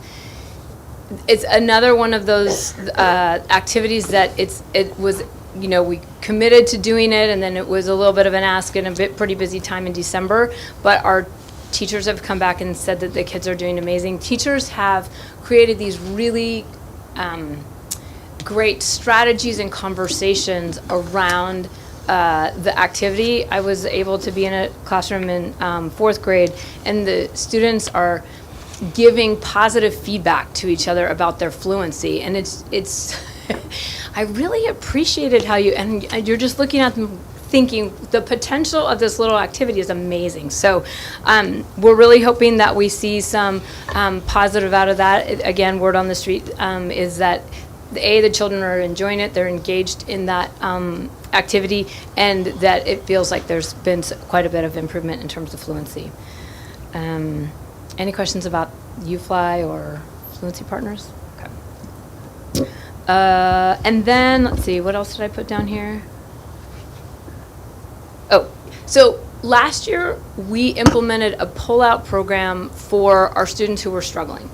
it's another one of those activities that it was, we committed to doing it, and then it was a little bit of an ask and pretty busy time in December. But our teachers have come back and said that the kids are doing amazing. Teachers have created these really great strategies and conversations around the activity. I was able to be in a classroom in fourth grade, and the students are giving positive feedback to each other about their fluency, and it's I really appreciated how and you're just looking at them thinking the potential of this little activity is amazing. So we're really hoping that we see some positive out of that. Again, word on the street is that the children are enjoying it, they're engaged in that activity, and that it feels like there's been quite a bit of improvement in terms of fluency. Any questions about UFly or Fluency Partners? Okay. And then, let's see, what else did I put down here? Oh, so last year we implemented a pull-out program for our students who were struggling.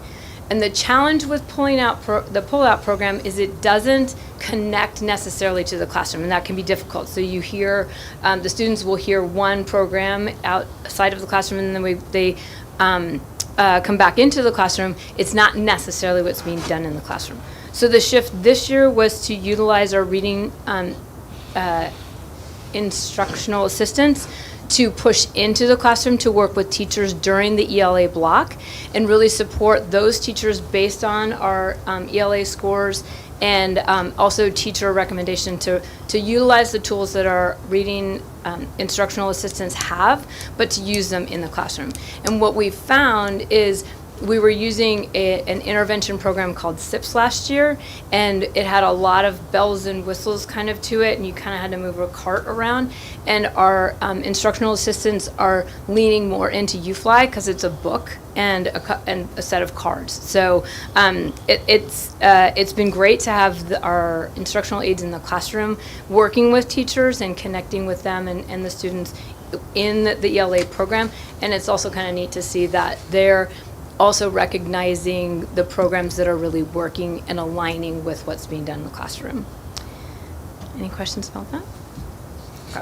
And the challenge with pulling out the pull-out program is it doesn't connect necessarily to the classroom, and that can be difficult. So you hear, the students will hear one program outside of the classroom, and then they come back into the classroom. It's not necessarily what's being done in the classroom. So the shift this year was to utilize our reading instructional assistants to push into the classroom to work with teachers during the ELA block and really support those teachers based on our ELA scores, and also teacher recommendation to utilize the tools that our reading instructional assistants have, but to use them in the classroom. And what we found is we were using an intervention program called SIPS last year, and it had a lot of bells and whistles kind of to it, and you kind of had to move a cart around. And our instructional assistants are leaning more into UFly because it's a book and a set of cards. So it's been great to have our instructional aides in the classroom working with teachers and connecting with them and the students in the ELA program. And it's also kind of neat to see that they're also recognizing the programs that are really working and aligning with what's being done in the classroom. Any questions about that? Okay.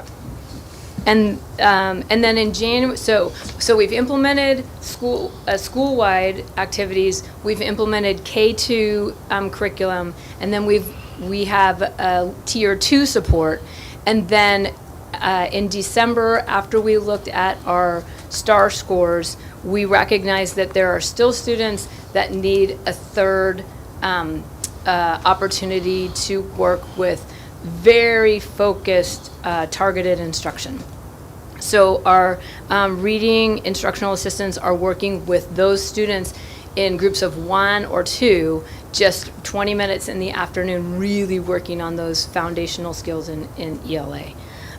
And then in January, so we've implemented school-wide activities. We've implemented K2 curriculum, and then we have Tier 2 support. And then in December, after we looked at our STAR scores, we recognize that there are still students that need a third opportunity to work with very focused, targeted instruction. So our reading instructional assistants are working with those students in groups of 1 or 2, just 20 minutes in the afternoon, really working on those foundational skills in ELA.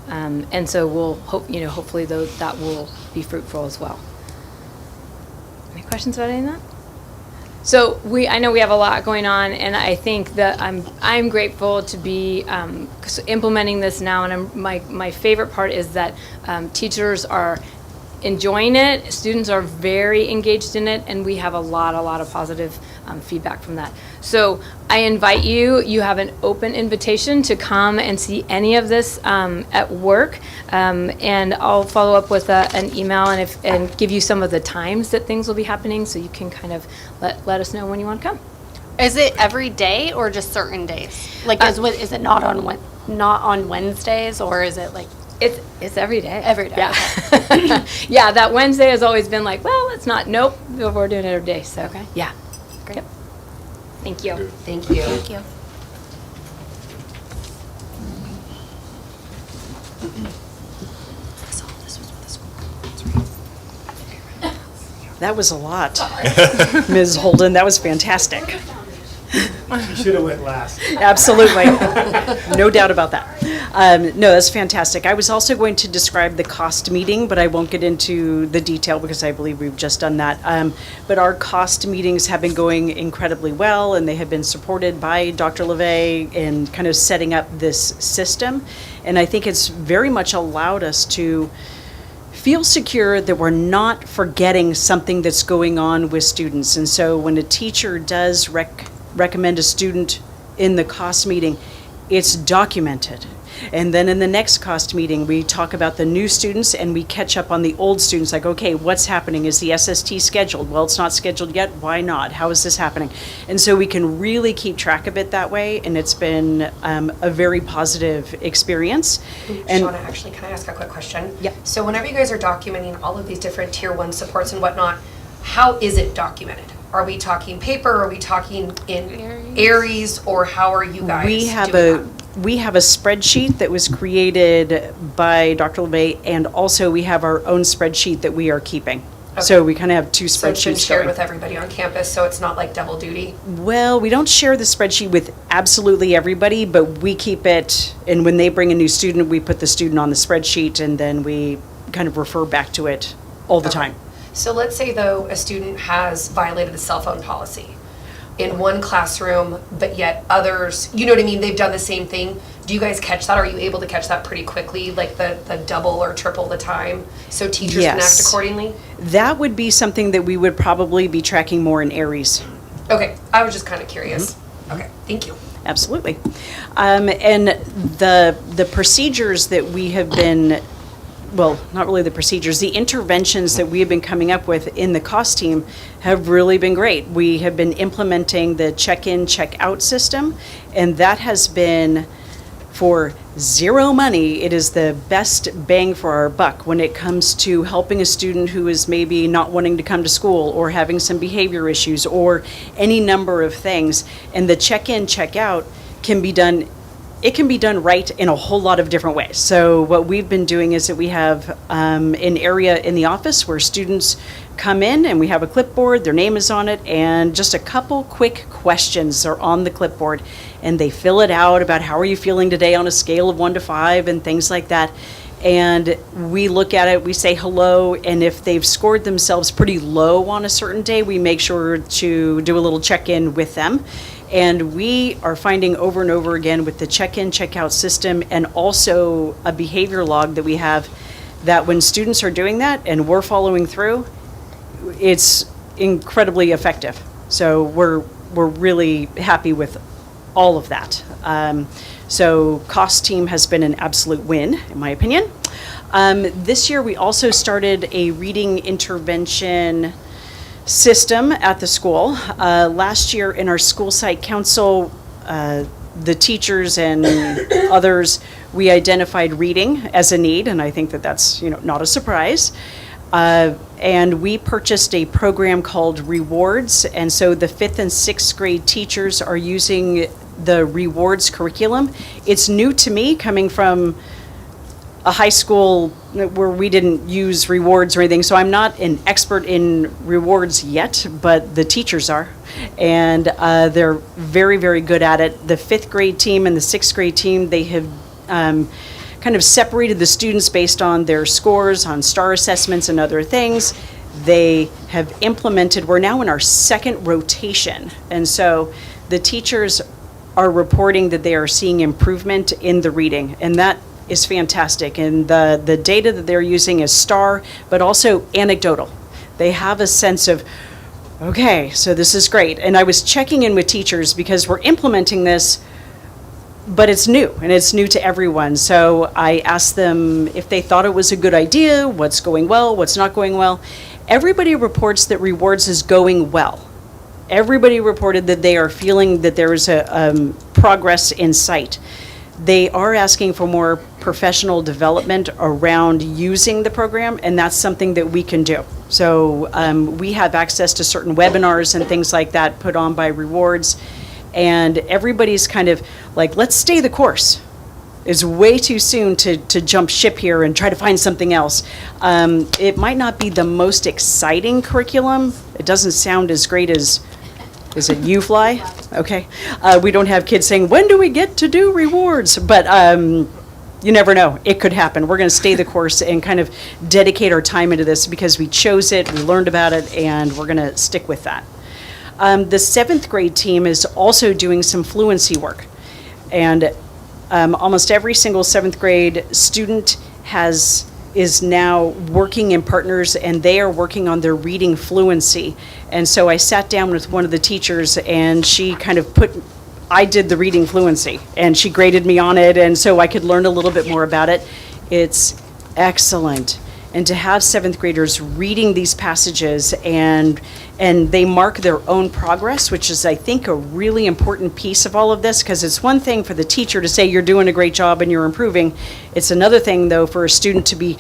And so we'll hopefully that will be fruitful as well. Any questions about any of that? So I know we have a lot going on, and I think that I'm grateful to be implementing this now. And my favorite part is that teachers are enjoying it, students are very engaged in it, and we have a lot of positive feedback from that. So I invite you. You have an open invitation to come and see any of this at work, and I'll follow up with an email and give you some of the times that things will be happening, so you can kind of let us know when you want to come. Is it every day or just certain days? Like, is it not on Wednesdays, or is it like? It's every day. Every day. Yeah. Okay. Yeah, that Wednesday has always been like, well, it's not. Nope, we're doing it every day. So Okay. yeah. Great. Yep. Thank you. Thank you. Thank you. That was a lot. Ms. Holden, that was fantastic. You should have went last. Absolutely. No doubt about that. No, that's fantastic. I was also going to describe the cost meeting, but I won't get into the detail because I believe we've just done that. But our cost meetings have been going incredibly well, and they have been supported by Dr. LeVay in kind of setting up this system. And I think it's very much allowed us to feel secure that we're not forgetting something that's going on with students. And so when a teacher does recommend a student in the cost meeting, it's documented. And then in the next cost meeting, we talk about the new students and we catch up on the old students, like, okay, what's happening? Is the SST scheduled? Well, it's not scheduled yet. Why not? How is this happening? And so we can really keep track of it that way, and it's been a very positive experience. And Shauna, actually, can I ask a quick question? Yeah. So whenever you guys are documenting all of these different tier 1 supports and whatnot, how is it documented? Are we talking paper? Are we talking in Aries? Or how are you guys we have a spreadsheet that was created by Dr. LeVay, and also we have our own spreadsheet that we are keeping. Okay. So we kind of have two So it's been spreadsheets shared going. with everybody on campus, so it's not like double duty? Well, we don't share the spreadsheet with absolutely everybody, but we keep it, and when they bring a new student, we put the student on the spreadsheet, and then we kind of refer back to it all the time. So let's say, though, a student has violated the cell phone policy in one classroom, but yet others, you know what I mean, they've done the same thing. Do you guys catch that? Are you able to catch that pretty quickly, like the double or triple the time, so teachers can act Yes. accordingly? That would be something that we would probably be tracking more in Aries. Okay, I was just kind of curious. Mm-hmm. Okay, thank you. Absolutely. And the procedures that we have been, well, not really the procedures, the interventions that we have been coming up with in the cost team have really been great. We have been implementing the check-in, check-out system, and that has been, for zero money, it is the best bang for our buck when it comes to helping a student who is maybe not wanting to come to school or having some behavior issues or any number of things. And the check-in, check-out can be done, it can be done right in a whole lot of different ways. So what we've been doing is that we have an area in the office where students come in and we have a clipboard, their name is on it, and just a couple quick questions are on the clipboard, and they fill it out about how are you feeling today on a scale of 1 to 5 and things like that. And we look at it, we say hello, and if they've scored themselves pretty low on a certain day, we make sure to do a little check-in with them. And we are finding over and over again with the check-in, check-out system, and also a behavior log that we have, that when students are doing that and we're following through, it's incredibly effective. So we're really happy with all of that. So cost team has been an absolute win, in my opinion. This year we also started a reading intervention system at the school. Last year in our school site council, the teachers and others, we identified reading as a need, and I think that that's not a surprise. And we purchased a program called Rewards, and so the 5th and 6th grade teachers are using the Rewards curriculum. It's new to me, coming from a high school where we didn't use rewards or anything, so I'm not an expert in rewards yet, but the teachers are. And they're very, very good at it. The 5th grade team and the 6th grade team, they have kind of separated the students based on their scores, on STAR assessments and other things. They have implemented, we're now in our 2nd rotation, and so the teachers are reporting that they are seeing improvement in the reading, and that is fantastic. And the data that they're using is STAR, but also anecdotal. They have a sense of, okay, so this is great. And I was checking in with teachers because we're implementing this, but it's new, and it's new to everyone. So I asked them if they thought it was a good idea, what's going well, what's not going well. Everybody reports that rewards is going well. Everybody reported that they are feeling that there is a progress in sight. They are asking for more professional development around using the program, and that's something that we can do. So we have access to certain webinars and things like that put on by Rewards, and everybody's kind of like, let's stay the course. It's way too soon to jump ship here and try to find something else. It might not be the most exciting curriculum. It doesn't sound as great as, is it U-Fly? Okay. We don't have kids saying, when do we get to do rewards? But you never know. It could happen. We're going to stay the course and kind of dedicate our time into this because we chose it, we learned about it, and we're going to stick with that. The 7th grade team is also doing some fluency work. And almost every single 7th grade student is now working in partners, and they are working on their reading fluency. And so I sat down with one of the teachers, and she kind of I did the reading fluency, and she graded me on it, and so I could learn a little bit more about it. It's excellent. And to have 7th graders reading these passages and they mark their own progress, which is, I think, a really important piece of all of this, because it's one thing for the teacher to say you're doing a great job and you're improving. It's another thing, though, for a student to be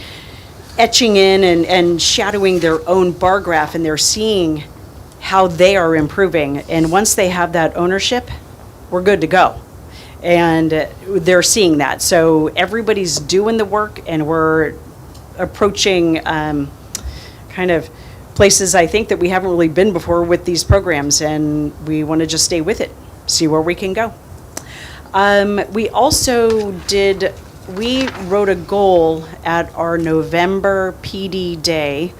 etching in and shadowing their own bar graph, and they're seeing how they are improving. And once they have that ownership, we're good to go. And they're seeing that. So everybody's doing the work, and we're approaching kind of places, I think, that we haven't really been before with these programs, and we want to just stay with it, see where we can go. We also we wrote a goal at our November PD Day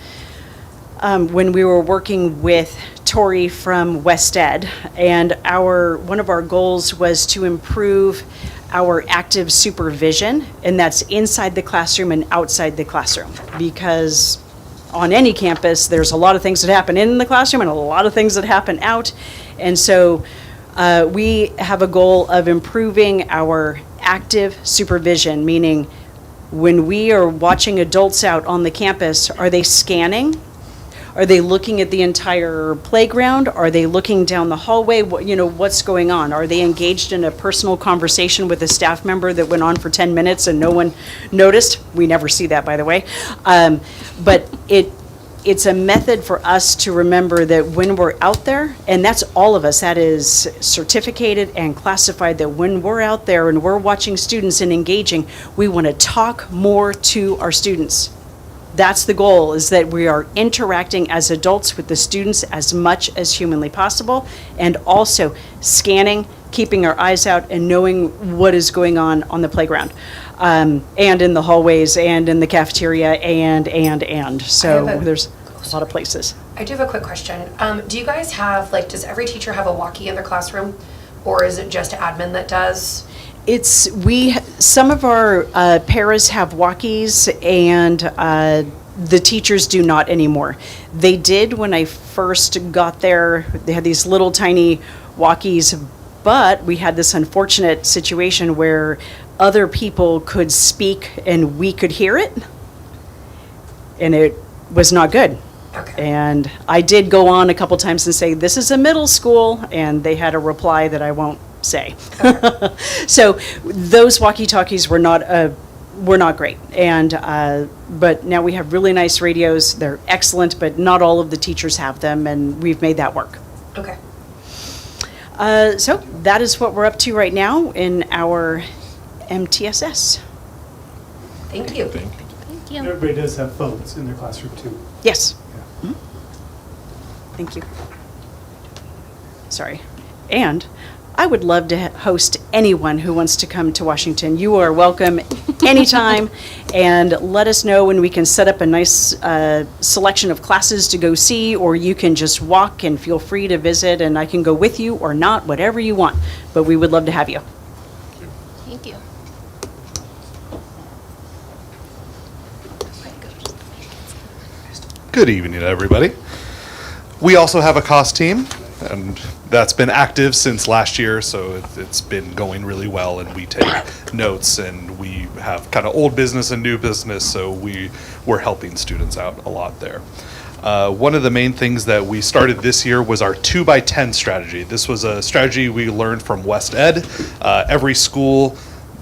when we were working with Tori from West Ed, and one of our goals was to improve our active supervision, and that's inside the classroom and outside the classroom, because on any campus there's a lot of things that happen in the classroom and a lot of things that happen out. And so we have a goal of improving our active supervision, meaning when we are watching adults out on the campus, are they scanning? Are they looking at the entire playground? Are they looking down the hallway? What's going on? Are they engaged in a personal conversation with a staff member that went on for 10 minutes and no one noticed? We never see that, by the way. But it's a method for us to remember that when we're out there, and that's all of us, that is certificated and classified, that when we're out there and we're watching students and engaging, we want to talk more to our students. That's the goal, is that we are interacting as adults with the students as much as humanly possible, and also scanning, keeping our eyes out, and knowing what is going on the playground, and in the hallways, and in the cafeteria, and. So there's a lot of places. I do have a quick question. Do you guys have, does every teacher have a walkie in their classroom, or is it just admin that does? Some of our paras have walkies, and the teachers do not anymore. They did when I first got there. They had these little tiny walkies, but we had this unfortunate situation where other people could speak and we could hear it, and it was not good. Okay. And I did go on a couple times and say, this is a middle school, and they had a reply that I won't say. Okay. So those walkie-talkies were not great, and but now we have really nice radios. They're excellent, but not all of the teachers have them, and we've made that work. Okay. So that is what we're up to right now in our MTSS. Thank you. Thank you. Everybody does have phones in their classroom too. Yes. Yeah. Mhm. Thank you. Sorry. And I would love to host anyone who wants to come to Washington. You are welcome anytime, and let us know when we can set up a nice selection of classes to go see, or you can just walk and feel free to visit, and I can go with you or not, whatever you want. But we would love to have you. Thank you. Good evening, everybody. We also have a cost team, and that's been active since last year, so it's been going really well, and we take notes, and we have kind of old business and new business, so we're helping students out a lot there. One of the main things that we started this year was our 2x10 strategy. This was a strategy we learned from West Ed. Every school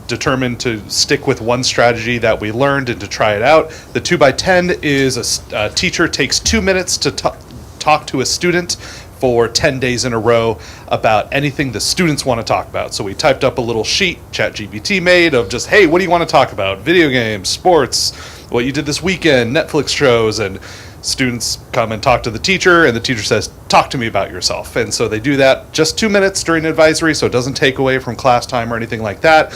determined to stick with one strategy that we learned and to try it out. The 2x10 is a teacher takes 2 minutes to talk to a student for 10 days in a row about anything the students want to talk about. So we typed up a little sheet ChatGPT made of just, hey, what do you want to talk about? Video games, sports, what you did this weekend, Netflix shows, and students come and talk to the teacher, and the teacher says, talk to me about yourself. And so they do that just 2 minutes during advisory, so it doesn't take away from class time or anything like that.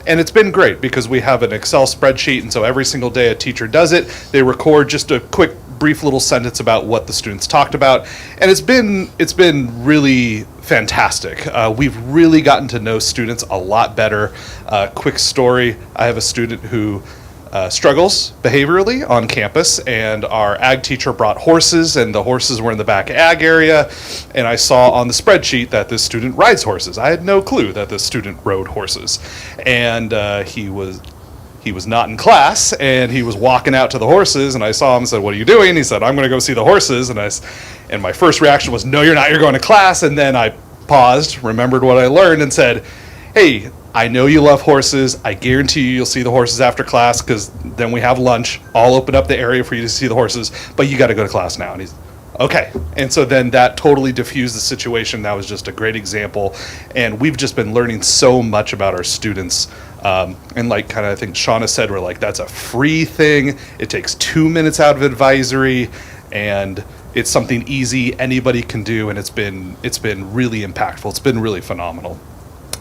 And it's been great because we have an Excel spreadsheet, and so every single day a teacher does it. They record just a quick, brief little sentence about what the students talked about, and it's been really fantastic. We've really gotten to know students a lot better. Quick story, I have a student who struggles behaviorally on campus, and our ag teacher brought horses, and the horses were in the back ag area, and I saw on the spreadsheet that this student rides horses. I had no clue that this student rode horses, and he was not in class, and he was walking out to the horses, and I saw him and said, what are you doing? He said, I'm going to go see the horses, and my first reaction was, no, you're not, you're going to class, and then I paused, remembered what I learned, and said, hey, I know you love horses. I guarantee you'll see the horses after class, because then we have lunch. I'll open up the area for you to see the horses, but you got to go to class now. And he's, okay. And so then that totally diffused the situation. That was just a great example. And we've just been learning so much about our students. And like kind of I think Shauna said, we're like, that's a free thing. It takes 2 minutes out of advisory, and it's something easy anybody can do. And it's been really impactful. It's been really phenomenal.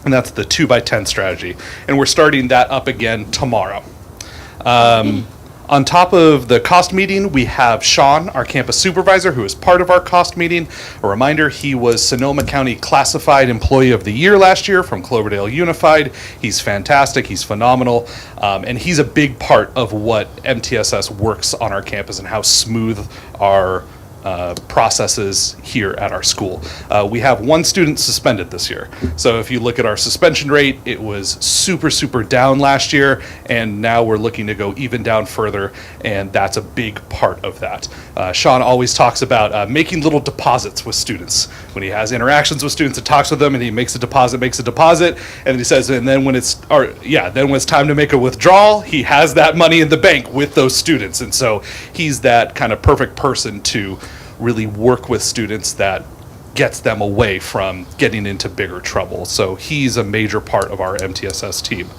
And that's the 2x10 strategy. And we're starting that up again tomorrow. On top of the cost meeting, we have Sean, our campus supervisor, who is part of our cost meeting. A reminder, he was Sonoma County Classified Employee of the Year last year from Cloverdale Unified. He's fantastic. He's phenomenal. And he's a big part of what MTSS works on our campus and how smooth our processes here at our school. We have one student suspended this year. So if you look at our suspension rate, it was super, super down last year, and now we're looking to go even down further, and that's a big part of that. Sean always talks about making little deposits with students. When he has interactions with students and talks with them, and he makes a deposit, and then he says, and then when it's time to make a withdrawal, he has that money in the bank with those students. And so he's that kind of perfect person to really work with students that gets them away from getting into bigger trouble. So he's a major part of our MTSS team.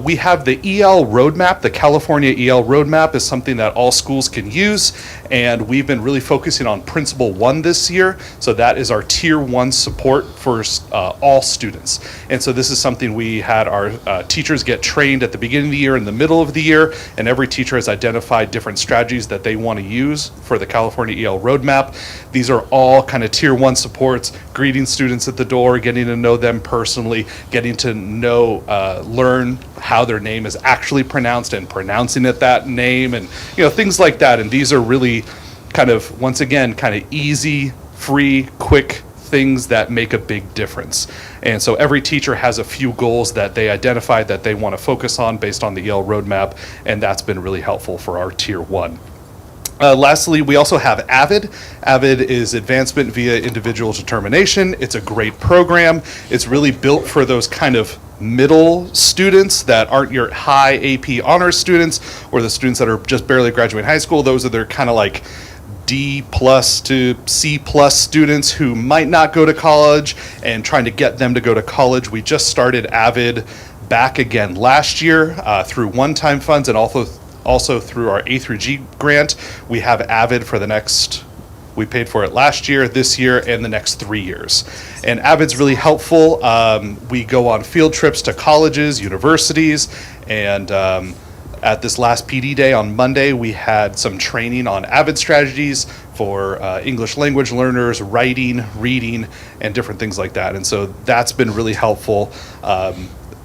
We have the EL roadmap. The California EL roadmap is something that all schools can use, and we've been really focusing on Principal 1 this year. So that is our Tier 1 support for all students. And so this is something we had our teachers get trained at the beginning of the year and the middle of the year, and every teacher has identified different strategies that they want to use for the California EL roadmap. These are all kind of Tier 1 supports, greeting students at the door, getting to know them personally, getting to know, learn how their name is actually pronounced and pronouncing it that name, and things like that. And these are really kind of, once again, kind of easy, free, quick things that make a big difference. And so every teacher has a few goals that they identified that they want to focus on based on the EL roadmap, and that's been really helpful for our Tier 1. Lastly, we also have AVID. AVID is Advancement via Individual Determination. It's a great program. It's really built for those kind of middle students that aren't your high AP honors students, or the students that are just barely graduating high school. Those are their kind of like D+ to C+ students who might not go to college, and trying to get them to go to college. We just started AVID back again last year through one-time funds, and Also through our A through G grant, we have Avid for the next, we paid for it last year, this year, and the next 3 years. And Avid's really helpful. We go on field trips to colleges, universities, and at this last PD day on Monday, we had some training on Avid strategies for English language learners, writing, reading, and different things like that. And so that's been really helpful.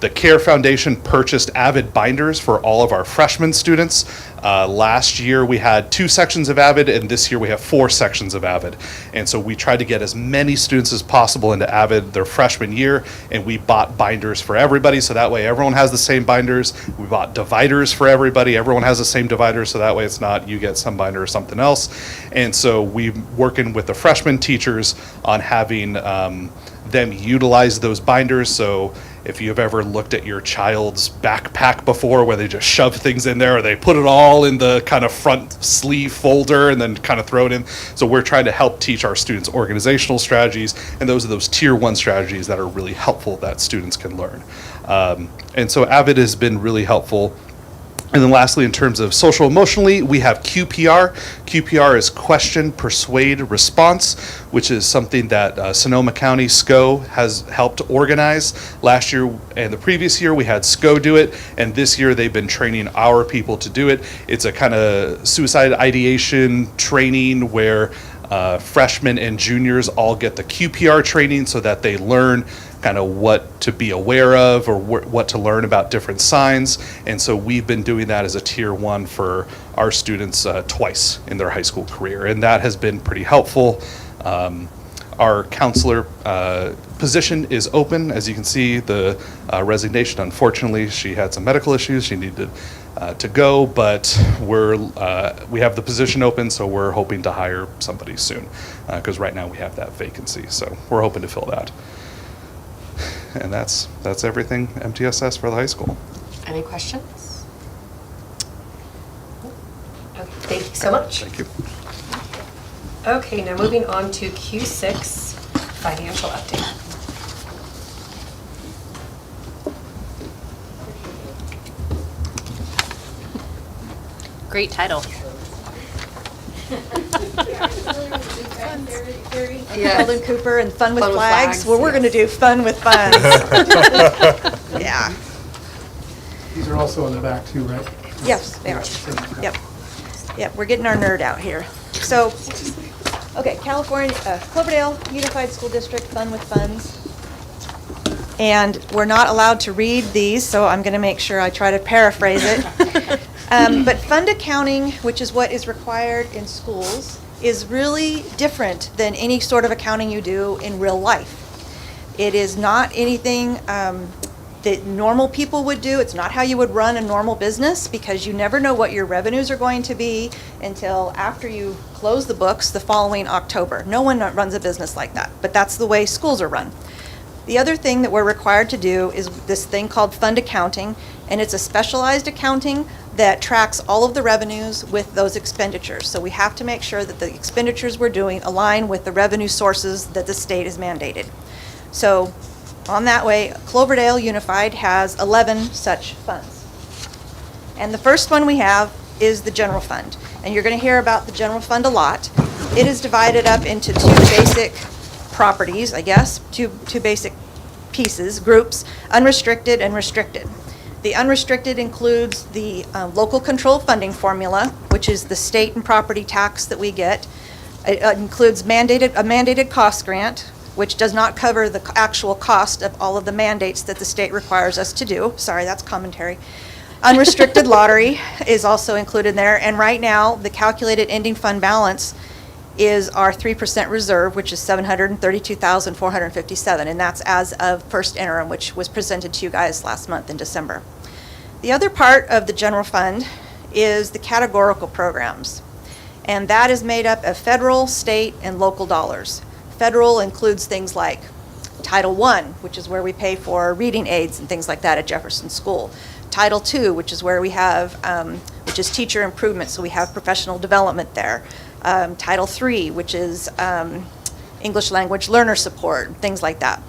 The CARE Foundation purchased Avid binders for all of our freshman students. Last year we had 2 sections of Avid, and this year we have 4 sections of Avid. And so we tried to get as many students as possible into Avid their freshman year, and we bought binders for everybody, so that way everyone has the same binders. We bought dividers for everybody. Everyone has the same dividers, so that way it's not you get some binder or something else. And so we're working with the freshman teachers on having them utilize those binders. So if you've ever looked at your child's backpack before where they just shove things in there, or they put it all in the kind of front sleeve folder and then kind of throw it in. So we're trying to help teach our students organizational strategies, and those are those tier 1 strategies that are really helpful that students can learn. And so Avid has been really helpful. And then lastly, in terms of social emotionally, we have QPR. QPR is question, persuade, response, which is something that Sonoma County SCO has helped organize. Last year and the previous year, we had SCO do it, and this year they've been training our people to do it. It's a kind of suicide ideation training where freshmen and juniors all get the QPR training so that they learn kind of what to be aware of or what to learn about different signs. And so we've been doing that as a tier 1 for our students twice in their high school career, and that has been pretty helpful. Our counselor position is open. As you can see, the resignation, unfortunately, she had some medical issues. She needed to go, but we have the position open, so we're hoping to hire somebody soon, because right now we have that vacancy. So we're hoping to fill that. And that's everything MTSS for the high school. Any questions? Okay, thank you so much. Thank you. Okay, now moving on to Q6, financial update. Great title. Yes. Sheldon Cooper and Fun with Fun with Flags. Flags, Well, we're going to yes. do Fun with Fun. Yeah. These are also on the back too, right? Yes, they are. Yep. Yep, we're getting our nerd out here. So, okay, California, Cloverdale Unified School District Fun with Funds. And we're not allowed to read these, so I'm going to make sure I try to paraphrase it. But fund accounting, which is what is required in schools, is really different than any sort of accounting you do in real life. It is not anything that normal people would do. It's not how you would run a normal business, because you never know what your revenues are going to be until after you close the books the following October. No one runs a business like that, but that's the way schools are run. The other thing that we're required to do is this thing called fund accounting, and it's a specialized accounting that tracks all of the revenues with those expenditures. So we have to make sure that the expenditures we're doing align with the revenue sources that the state has mandated. So on that way, Cloverdale Unified has 11 such funds. And the first one we have is the general fund. And you're going to hear about the general fund a lot. It is divided up into 2 basic properties, I guess, two basic pieces, groups, unrestricted and restricted. The unrestricted includes the local control funding formula, which is the state and property tax that we get. It includes a mandated cost grant, which does not cover the actual cost of all of the mandates that the state requires us to do. Sorry, that's commentary. Unrestricted lottery is also included there, and right now, the calculated ending fund balance is our 3% reserve, which is $732,457, and that's as of first interim, which was presented to you guys last month in December. The other part of the general fund is the categorical programs, and that is made up of federal, state, and local dollars. Federal includes things like Title I, which is where we pay for reading aids and things like that at Jefferson School. Title II, which is where we have, which is teacher improvement, so we have professional development there. Title III, which is English language learner support, things like that.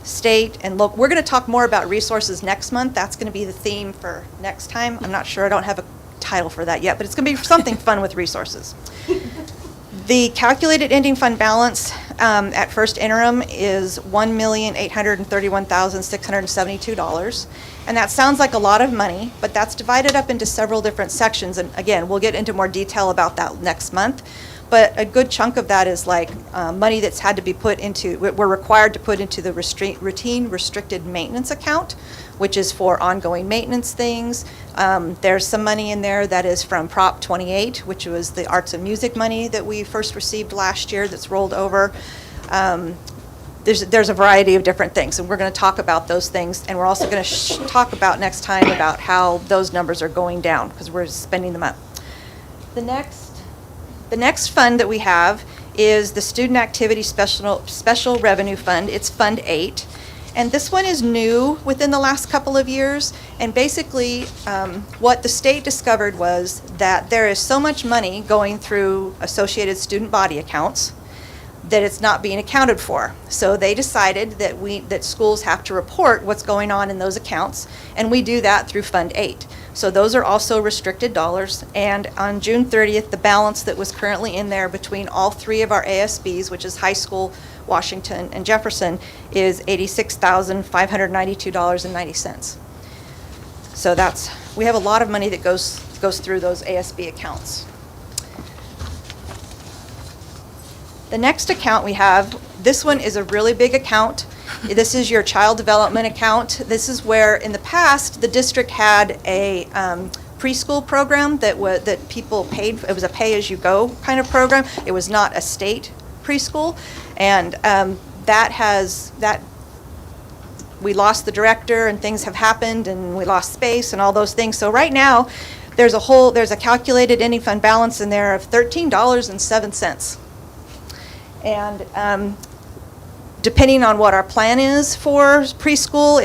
state, and local. We're going to talk more about resources next month. That's going to be the theme for next time. I'm not sure. I don't have a title for that yet, but it's going to be something fun with resources. The calculated ending fund balance at first interim is $1,831,672. And that sounds like a lot of money, but that's divided up into several different sections. And again, we'll get into more detail about that next month. But a good chunk of that is like money that's had to be put into, we're required to put into the routine restricted maintenance account, which is for ongoing maintenance things. There's some money in there that is from Prop 28, which was the arts and music money that we first received last year that's rolled over. There's a variety of different things, and we're going to talk about those things, and we're also going to talk about next time about how those numbers are going down because we're spending them up. The next fund that we have is the Student Activity Special Revenue Fund. It's Fund 8. And this one is new within the last couple of years. And basically, what the state discovered was that there is so much money going through associated student body accounts that it's not being accounted for. So they decided that schools have to report what's going on in those accounts, and we do that through Fund 8. So those are also restricted dollars, and on June 30th, the balance that was currently in there between all three of our ASBs, which is high school, Washington, and Jefferson, is $86,592.90. So we have a lot of money that goes through those ASB accounts. The next account we have, this one is a really big account. This is your child development account. This is where, in the past, the district had a preschool program that people paid. It was a pay-as-you-go kind of program. It was not a state preschool, and we lost the director, and things have happened, and we lost space, and all those things. So right now, there's a calculated ending fund balance in there of $13.07. And depending on what our plan is for preschool,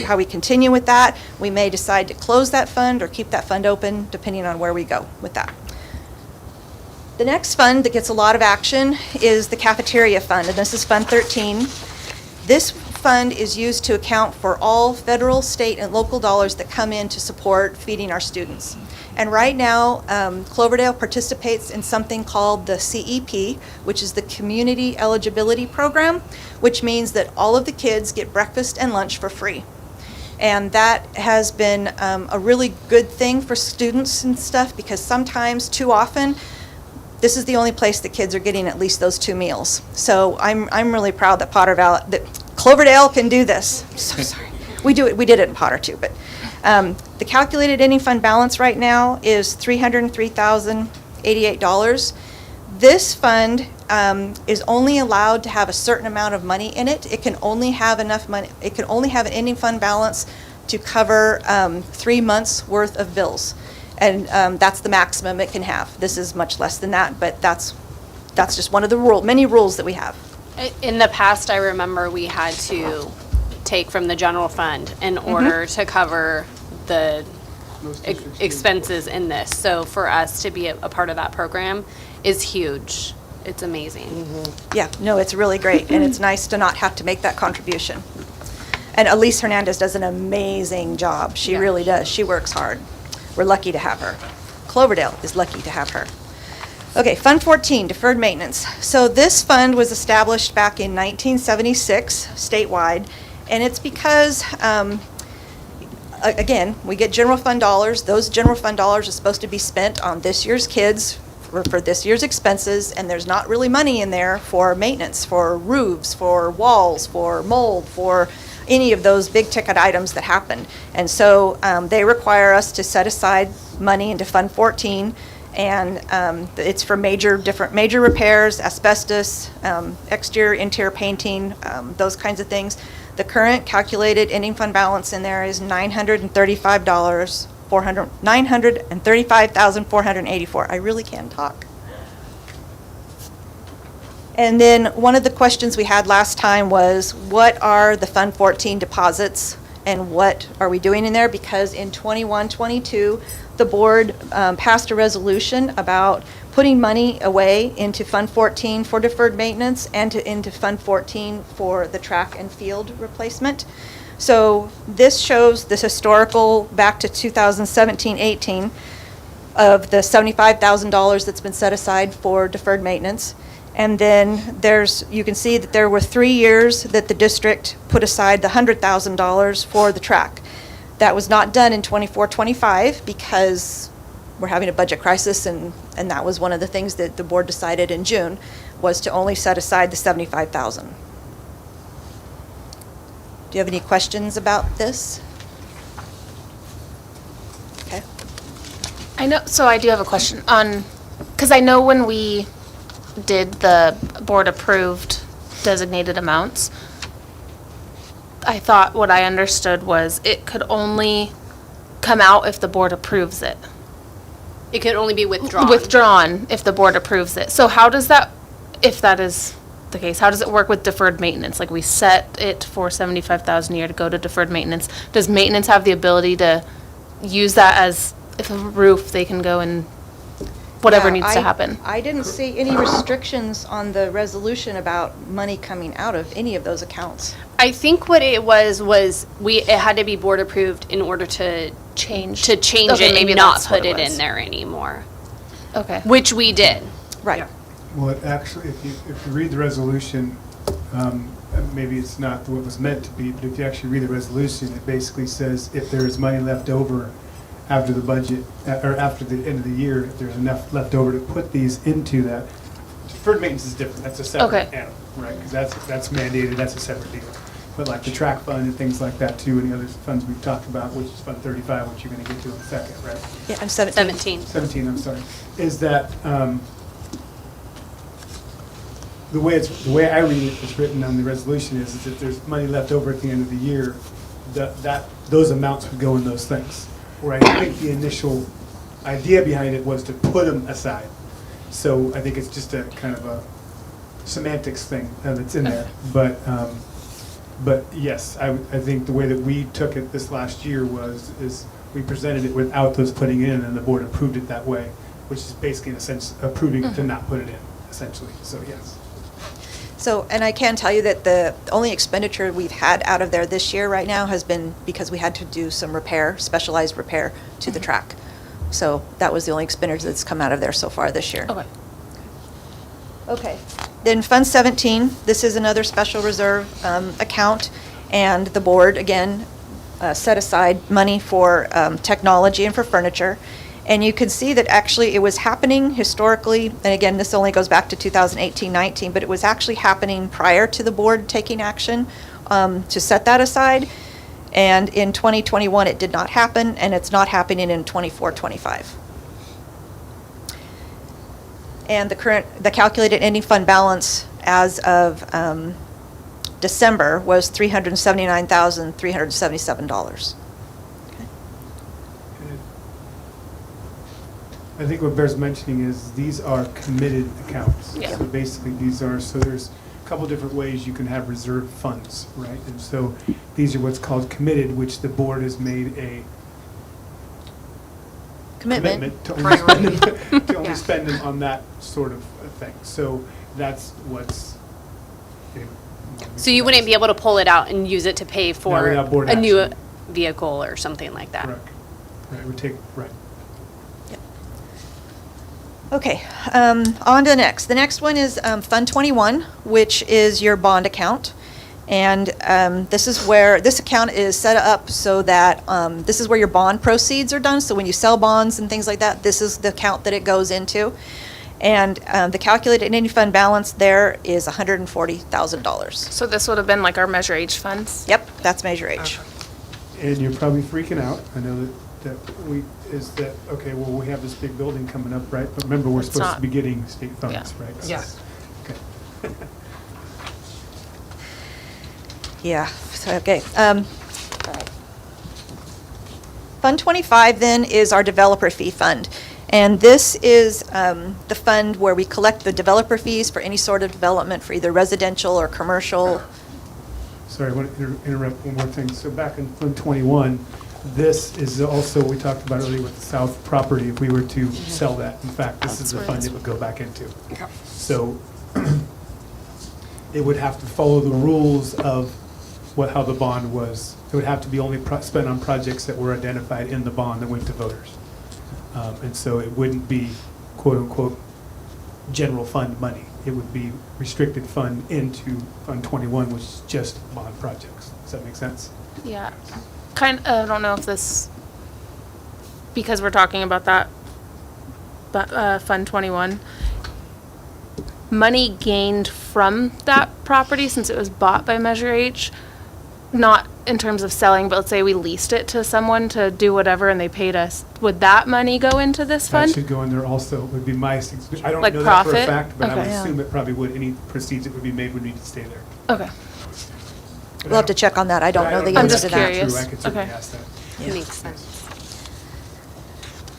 how we continue with that, we may decide to close that fund or keep that fund open, depending on where we go with that. The next fund that gets a lot of action is the cafeteria fund, and this is Fund 13. This fund is used to account for all federal, state, and local dollars that come in to support feeding our students. And right now, Cloverdale participates in something called the CEP, which is the Community Eligibility Program, which means that all of the kids get breakfast and lunch for free. And that has been a really good thing for students and stuff, because sometimes, too often, this is the only place that kids are getting at least those 2 meals. So I'm really proud that Cloverdale can do this. I'm so sorry. We did it in Potter too, but the calculated ending fund balance right now is $303,088. This fund is only allowed to have a certain amount of money in it. It can only have enough money. It can only have an ending fund balance to cover 3 months worth of bills, and that's the maximum it can have. This is much less than that, but that's just one of the many rules that we have. In the past, I remember we had to take from the general fund in order to cover the expenses in this. So for us to be a part of that program is huge. It's amazing. Yeah, no, it's really great, and it's nice to not have to make that contribution. And Elise Hernandez does an amazing job. She really does. She works hard. We're lucky to have her. Cloverdale is lucky to have her. Okay, Fund 14, Deferred Maintenance. So this fund was established back in 1976 statewide, and it's because, again, we get general fund dollars. Those general fund dollars are supposed to be spent on this year's kids for this year's expenses, and there's not really money in there for maintenance, for roofs, for walls, for mold, for any of those big ticket items that happen. And so they require us to set aside money into Fund 14, and it's for major repairs, asbestos, exterior, interior painting, those kinds of things. The current calculated ending fund balance in there is $935,484. I really can't talk. And then one of the questions we had last time was, what are the Fund 14 deposits And what are we doing in there? Because in 21-22, the board passed a resolution about putting money away into Fund 14 for deferred maintenance and into Fund 14 for the track and field replacement. So this shows this historical back to 2017-18 of the $75,000 that's been set aside for deferred maintenance. And then you can see that there were 3 years that the district put aside the $100,000 for the track. That was not done in 24-25 because we're having a budget crisis, and that was one of the things that the board decided in June, was to only set aside the $75,000. Do you have any questions about this? Okay. I know, so I do have a question on, because I know when we did the board-approved designated amounts, I thought what I understood was it could only come out if the board approves it. It could only be withdrawn. Withdrawn if the board approves it. So how does that, if that is the case, how does it work with deferred maintenance? Like, we set it for $75,000 a year to go to deferred maintenance. Does maintenance have the ability to use that as, if a roof, they can go and whatever Yeah, needs to happen? I didn't see any restrictions on the resolution about money coming out of any of those accounts. I think what it was it had to be board approved in order to change Okay, it maybe and not that's what put it it was. in there anymore, Okay. which we did. Right. Well, it actually, if you read the resolution, maybe it's not what it was meant to be, but if you actually read the resolution, it basically says if there is money left over after the budget, or after the end of the year, if there's enough left over to put these into that. Deferred maintenance is different, that's a separate Okay. animal, right? Because that's mandated, that's a separate deal. But like the track fund and things like that too, and the other funds we've talked about, which is Fund 35, which you're gonna get to in a second, right? Yeah, I'm 17. 17, I'm sorry, is that, the way I read it, it's written on the resolution is if there's money left over at the end of the year, those amounts would go in those things. Where I think the initial idea behind it was to put them aside. So I think it's just a kind of a semantics thing that's in there. But yes, I think the way that we took it this last year is we presented it without those putting in, and the board approved it that way, which is basically in a sense approving to not put it in, essentially. So yes. So, and I can tell you that the only expenditure we've had out of there this year right now has been because we had to do some repair, specialized repair to the track. So that was the only expenditure that's come out of there so far this year. Okay. Okay. Then Fund 17, this is another special reserve account, and the board, again, set aside money for technology and for furniture. And you can see that actually it was happening historically, and again, this only goes back to 2018-19, but it was actually happening prior to the board taking action to set that aside. And in 2021, it did not happen, and it's not happening in 24-25. And the calculated ending fund balance as of December was $379,377. I think what bears mentioning is these are committed accounts. Yeah. So basically, so there's a couple different ways you can have reserved funds, right? And so these are what's called committed, which the board has made a commitment to only spend them, to only spend them on that sort of thing. So that's what's. So you wouldn't be able to pull it out and use it to pay for without board a new action. vehicle or something like that. Correct. Right, it would take, right. Okay, on to the next. The next one is Fund 21, which is your bond account. And this is where, this account is set up so that this is where your bond proceeds are done. So when you sell bonds and things like that, this is the account that it goes into. And the calculated ending fund balance there is $140,000. So this would have been like our Measure H funds? Yep, that's Measure H. And you're probably freaking out. I know okay, well, we have this big building coming up, right? But remember, we're It's supposed to not. be getting state funds, Yeah. right? Yeah. Okay. Yeah, so, okay. All right. Fund 25 then is our developer fee fund. And this is the fund where we collect the developer fees for any sort of development for either residential or commercial sorry, I want to interrupt one more thing. So back in Fund 21, this is also, we talked about earlier with the south property, if we were to sell that. In fact, this is the fund it would go back into. So it would have to follow the rules of how the bond was. It would have to be only spent on projects that were identified in the bond that went to voters. And so it wouldn't be quote-unquote general fund money. It would be restricted fund into Fund 21, which is just bond projects. Does that make sense? Yeah. I don't know if this, because we're talking about that, but Fund 21, money gained from that property since it was bought by Measure H, not in terms of selling, but let's say we leased it to someone to do whatever and they paid us, would that money go into this fund? That should go in there also, would be my, I don't Like know that for a profit? fact, but I would Okay. assume it probably would. Any proceeds that would be made would need to stay there. Okay. We'll have to check on that. I don't know the I'm answer just to that. curious. True, I could certainly Okay. ask that. Makes sense.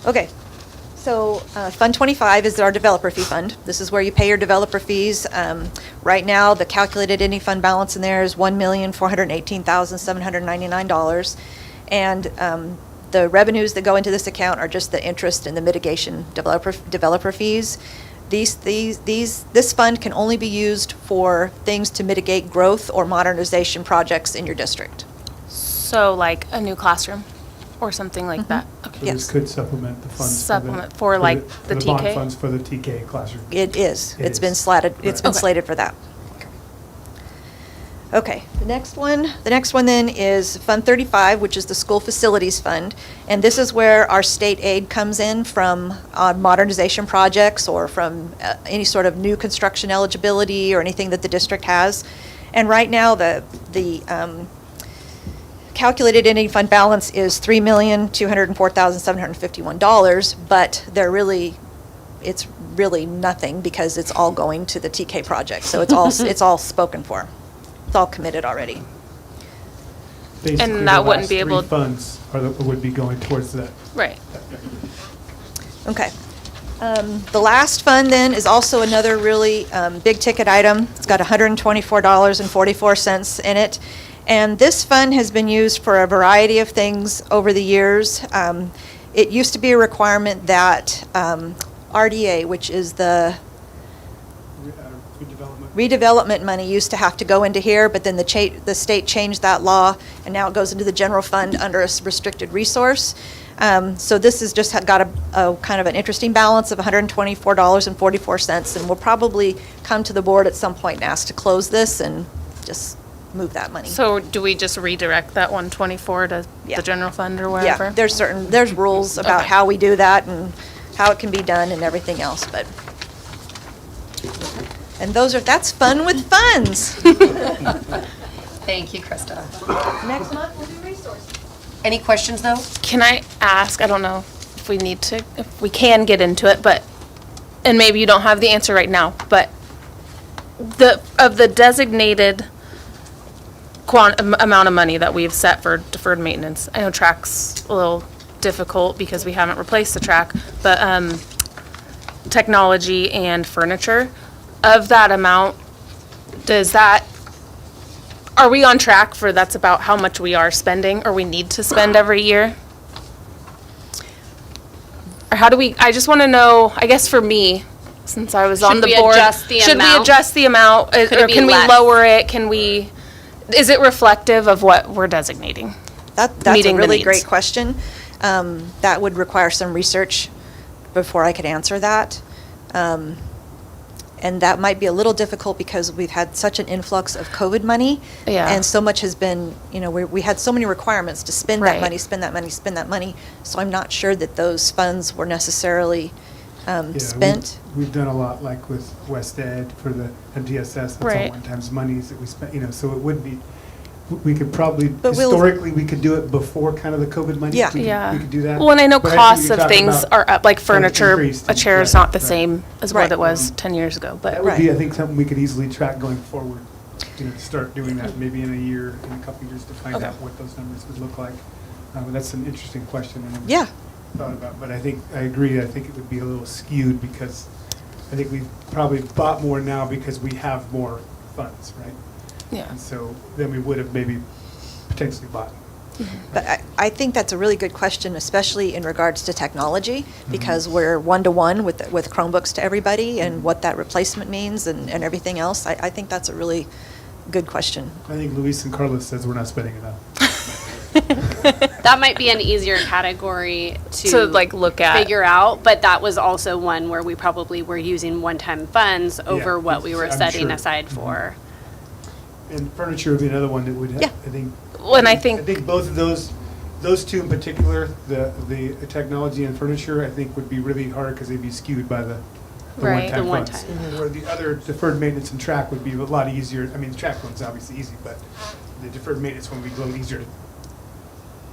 Okay, so Fund 25 is our developer fee fund. This is where you pay your developer fees. Right now, the calculated ending fund balance in there is $1,418,799. And the revenues that go into this account are just the interest and the mitigation developer fees. This fund can only be used for things to mitigate growth or modernization projects in your district. So like a new classroom or something like that? Okay. So Yes. this could supplement the funds. Supplement for like the bond TK? funds for the TK classroom. It is. It It's been is. slatted, it's been Okay. slated for that. Okay, the next one then is Fund 35, which is the School Facilities Fund. And this is where our state aid comes in from modernization projects or from any sort of new construction eligibility or anything that the district has. And right now, the calculated ending fund balance is $3,204,751, but it's really nothing because it's all going to the TK project. So it's all spoken for. It's all committed already. Basically, that the wouldn't last be able- three funds would be going towards that. Right. Okay. The last fund then is also another really big ticket item. It's got $124.44 in it. And this fund has been used for a variety of things over the years. It used to be a requirement that RDA, which is the redevelopment money, used to have to go into here, but then the state changed that law, and now it goes into the general fund under a restricted resource. So this has just got a kind of an interesting balance of $124.44, and we'll probably come to the board at some point and ask to close this and just move that money. So do we just redirect that 124 to Yeah. the general fund or wherever? Yeah, there's rules about Okay. how we do that and how it can be done and everything else, but. And that's fun with funds. Thank you, Krista. Next month, we'll do resources. Any questions, though? Can I ask, I don't know if we can get into it, but, and maybe you don't have the answer right now, but of the designated amount of money that we've set for deferred maintenance, I know track's a little difficult because we haven't replaced the track, but technology and furniture, of that amount, are we on track for that's about how much we are spending or we need to spend every year? Or how do I just want to know, I guess for me, since I was on the we board. adjust the Should we amount? adjust the amount? Could it Or be can we less? lower it? Is it reflective of what we're designating? That's Meeting a the really needs. great question. That would require some research before I could answer that. And that might be a little difficult because we've had such an influx of COVID money. Yeah. And so much has been, we had so many requirements to spend that Right. money, spend that money, spend that money. So I'm not sure that those funds were necessarily Yeah, spent. We've done a lot, like with West Ed for the MTSS, that's all Right. one-time monies that we spent, so it would be, we could probably, But we'll- historically, we could do it before kind of the COVID money. Yeah. We could do that. Well, and I know But think costs you're of talking things about are up, like furniture, increased, a chair is right, not the right. same as Right. what it was 10 years ago, but. That would be, Right. I think, something we could easily track going forward, to start doing that maybe in a year, in a couple of years to find Okay. out what those numbers would look like. But that's an interesting question. I never Yeah. thought about, but I agree, I think it would be a little skewed because I think we've probably bought more now because we have more funds, right? Yeah. And so then we would have maybe potentially bought. But I think that's a really good question, especially in regards to technology, because we're one-to-one with Chromebooks to everybody, and what that replacement means and everything else. I think that's a really good question. I think Luis and Carlos says we're not spending enough. That might be an easier category To, like, look at. figure out, but that was also one where we probably were using one-time funds over Yeah, what we were I'm setting sure. aside for. And furniture would be another one that would have, Yeah. I think. When I I think, think both of those two in particular, the technology and furniture, I think would be really hard because they'd be skewed by the Right. one-time The funds. one-time. Where the other deferred maintenance and track would be a lot easier. I mean, the track one's obviously easy, but the deferred maintenance one would be a little easier,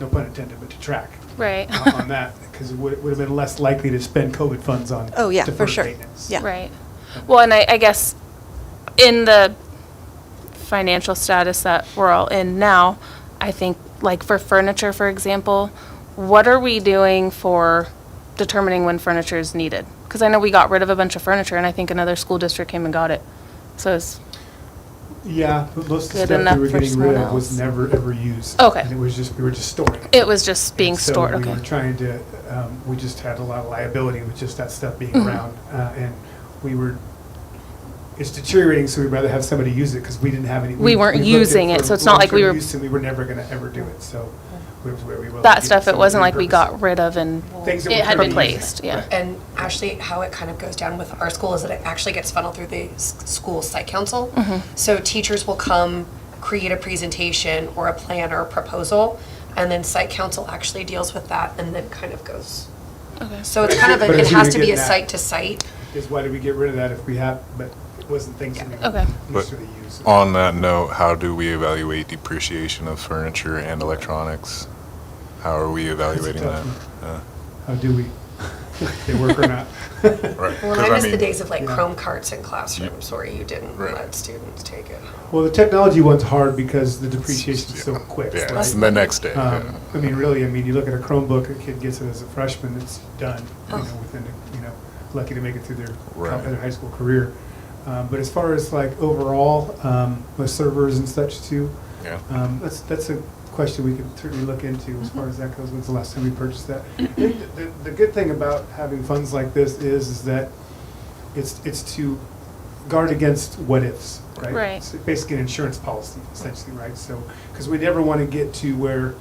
no pun intended, but to track right, on that, because it would have been less likely to spend COVID funds on Oh, yeah, for deferred sure. maintenance. Yeah. right. Well, and I guess in the financial status that we're all in now, I think, like for furniture, for example, what are we doing for determining when furniture is needed? Because I know we got rid of a bunch of furniture, and I think another school district came and got it. So it's, Yeah, but most of the Good stuff enough we were for getting rid someone of was else. never, ever used. Okay. And we were just storing it. it was just being And so stored, we okay. were trying to, we just had a lot of liability with just that stuff being Mhm. around. And it's deteriorating, so we'd rather have somebody use it because we didn't have any. We weren't looked at using it, for so it's not like we long-term were- use, and we were never going to ever do it, so it was where we will. That stuff, it wasn't like we got rid of and Things that It were had currently been replaced, using. yeah. Right. And actually, how it kind of goes down with our school is that it actually gets funneled through the school site council. So teachers will come, create a presentation or a plan or a proposal, and then site council actually deals with that and then kind of goes. Okay. So it's But kind of, I it see has what to you're be a getting at. site to site. Is why did we get rid of that if we have, but it wasn't things that we Okay. would necessarily use. On that note, how do we evaluate depreciation of furniture and electronics? How are we evaluating that? tough How do we? They work or not? Right. Well, 'cause I miss the mean, days of like Yeah. Chrome carts in classrooms where you didn't Right. let students take it. Well, the technology one's hard because the depreciation's so quick. Yeah, right? it's the next day. yeah. I mean, really, you look at a Chromebook, a kid gets it as a freshman, it's done, Oh. within, lucky to make it through their, Right. their high school career. But as far as like overall, with servers and such too, Yeah. that's a question we could certainly look into as far as that goes. When's the last time we purchased that? I think the good thing about having funds like this is that it's to guard against what ifs, right? Right. It's basically an insurance policy, essentially, right? So, because we never want to get to where,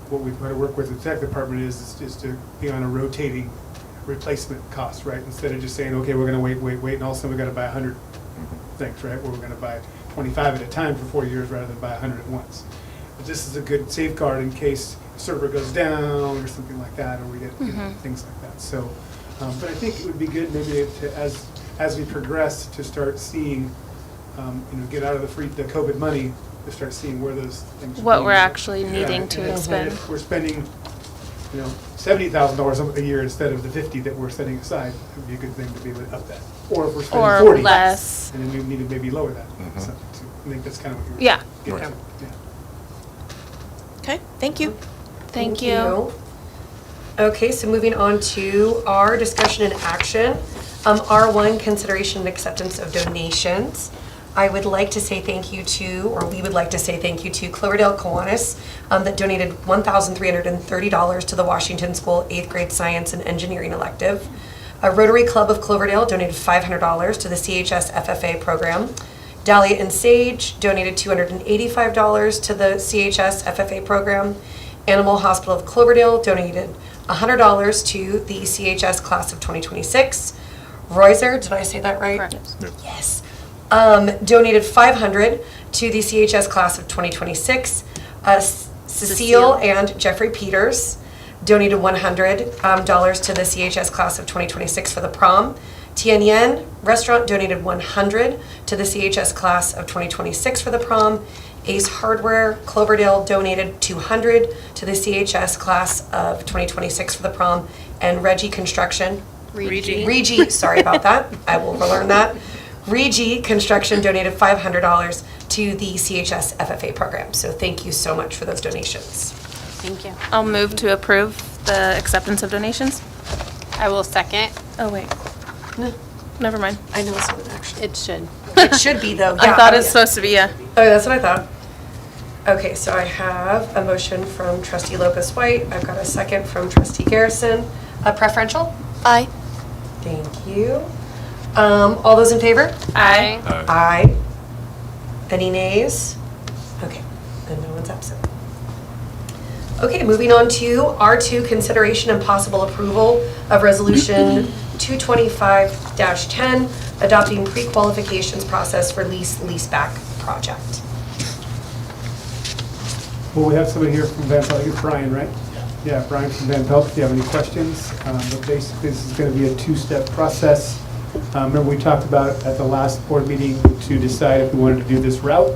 what we try to work with the tech department is to be on a rotating replacement cost, right? Instead of just saying, okay, we're going to wait, and all of a sudden we got to buy 100 things, right? Or we're going to buy 25 at a time for 4 years rather than buy 100 at once. But this is a good safeguard in case the server goes down or something like that, or we get things like that. So, but I think it would be good maybe to, as we progress, to start seeing, get out of the COVID money, to start seeing where those things. are What being we're used. actually needing And to if expend. we're spending, $70,000 a year instead of the 50 that we're setting aside, it would be a good thing to be able to up that. Or if we're spending Or 40. less. And then we need to maybe lower that. Mhm. So, I think that's kind of what you're. Yeah. getting Right. at. Yeah. Okay, thank you. Thank you. Okay, so moving on to our discussion and action. R1, consideration and acceptance of donations. I would like to say thank you to, or we would like to say thank you to Cloverdale Kiwanis that donated $1,330 to the Washington School 8th grade science and engineering elective. Rotary Club of Cloverdale donated $500 to the CHS FFA program. Dahlia and Sage donated $285 to the CHS FFA program. Animal Hospital of Cloverdale donated $100 to the CHS class of 2026. Reuser, did I say that right? Correct. Yes. Donated $500 to the CHS class of 2026. Cecile and Jeffrey Peters donated $100 to the CHS class of 2026 for the prom. Tianyan Restaurant donated $100 to the CHS class of 2026 for the prom. Ace Hardware Cloverdale donated $200 to the CHS class of 2026 for the prom. And Reggie Construction, Regi, sorry about that, I will learn that. Regi Construction donated $500 to the CHS FFA program. So thank you so much for those donations. Thank you. I'll move to approve the acceptance of donations. I will second. Oh, wait. Never mind. I know it's not actually. It should. It should be though. I yeah. thought it's supposed to be a, Oh, that's what I thought. Okay, so I have a motion from trustee Lopez White. I've got a second from trustee Garrison. Preferential? Aye. Thank you. All those in favor? Aye. Aye. Any nays? Okay, and no one's absent. Okay, moving on to R2, consideration and possible approval of resolution 225-10, adopting pre-qualifications process for leaseback project. Well, we have somebody here from Van Pelt. It's Brian, right? Yeah, Brian from Van Pelt, if you have any questions. But basically, this is going to be a two-step process. Remember, we talked about at the last board meeting to decide if we wanted to do this route,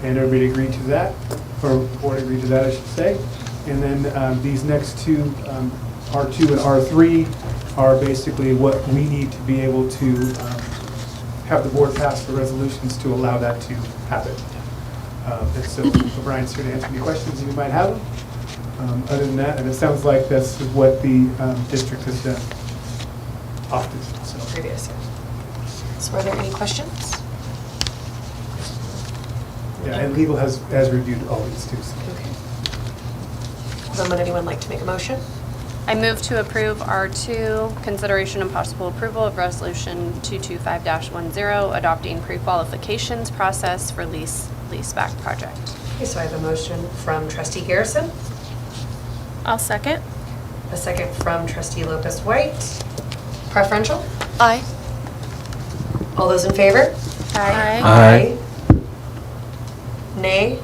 and everybody agreed to that, or the board agreed to that, I should say. And then these next two, R2 and R3, are basically what we need to be able to have the board pass the resolutions to allow that to happen. And so Brian's here to answer any questions you might have. Other than that, and it sounds like that's what the district has done often. So. Previous. So are there any questions? Yeah, and legal has reviewed all these too. So. Okay. Would anyone like to make a motion? I move to approve R2, consideration and possible approval of resolution 225-10, adopting pre-qualifications process for leaseback project. Okay, so I have a motion from trustee Garrison, I'll second. a second from trustee Lopez White. Preferential? Aye. All those in favor? Aye. Aye. Nay?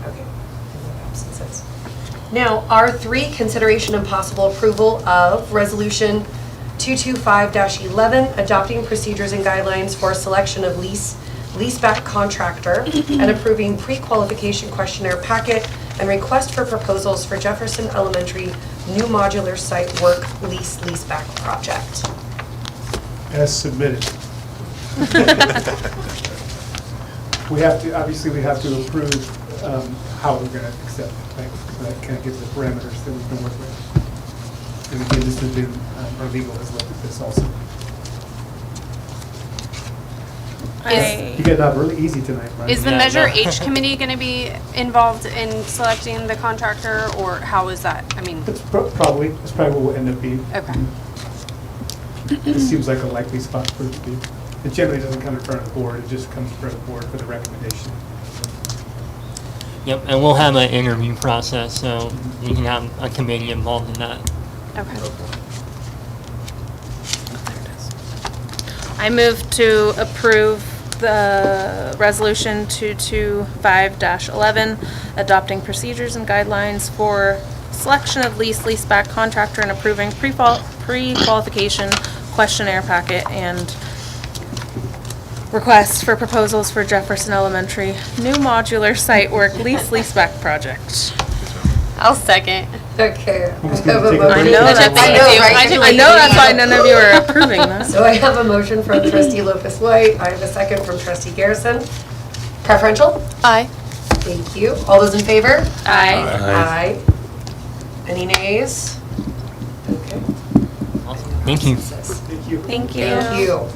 Okay. No absences. Now, R3, consideration and possible approval of resolution 225-11, adopting procedures and guidelines for selection of leaseback contractor and approving pre-qualification questionnaire packet and request for proposals for Jefferson Elementary new modular site work leaseback project. As submitted. We have to, obviously, we have to approve how we're going to accept it. Right? So that kind of gives the parameters that we can work with. And again, this has been, our legal has looked at this also. You get it up really easy tonight, right? Is the Measure H committee going to be involved in selecting the contractor, or how is that? I mean, That's probably what we'll end up being. okay. It seems like a likely spot for it to be. It generally doesn't come in front of the board, it just comes in front of the board for the recommendation. Yep, and we'll have an interview process, so you can have a committee involved in that. Okay. I move to approve the resolution 225-11, adopting procedures and guidelines for selection of leaseback contractor and approving pre-qualification questionnaire packet and request for proposals for Jefferson Elementary new modular site work leaseback project. I'll second. Okay. I Almost have gonna a take a motion. break. I know that's why none of you are approving that. So I have a motion from trustee Lopez White. I have a second from trustee Garrison. Preferential? Aye. Thank you. All those in favor? Aye. Aye. Any nays? Okay. Thank you. Thank you. Thank you. Thank you.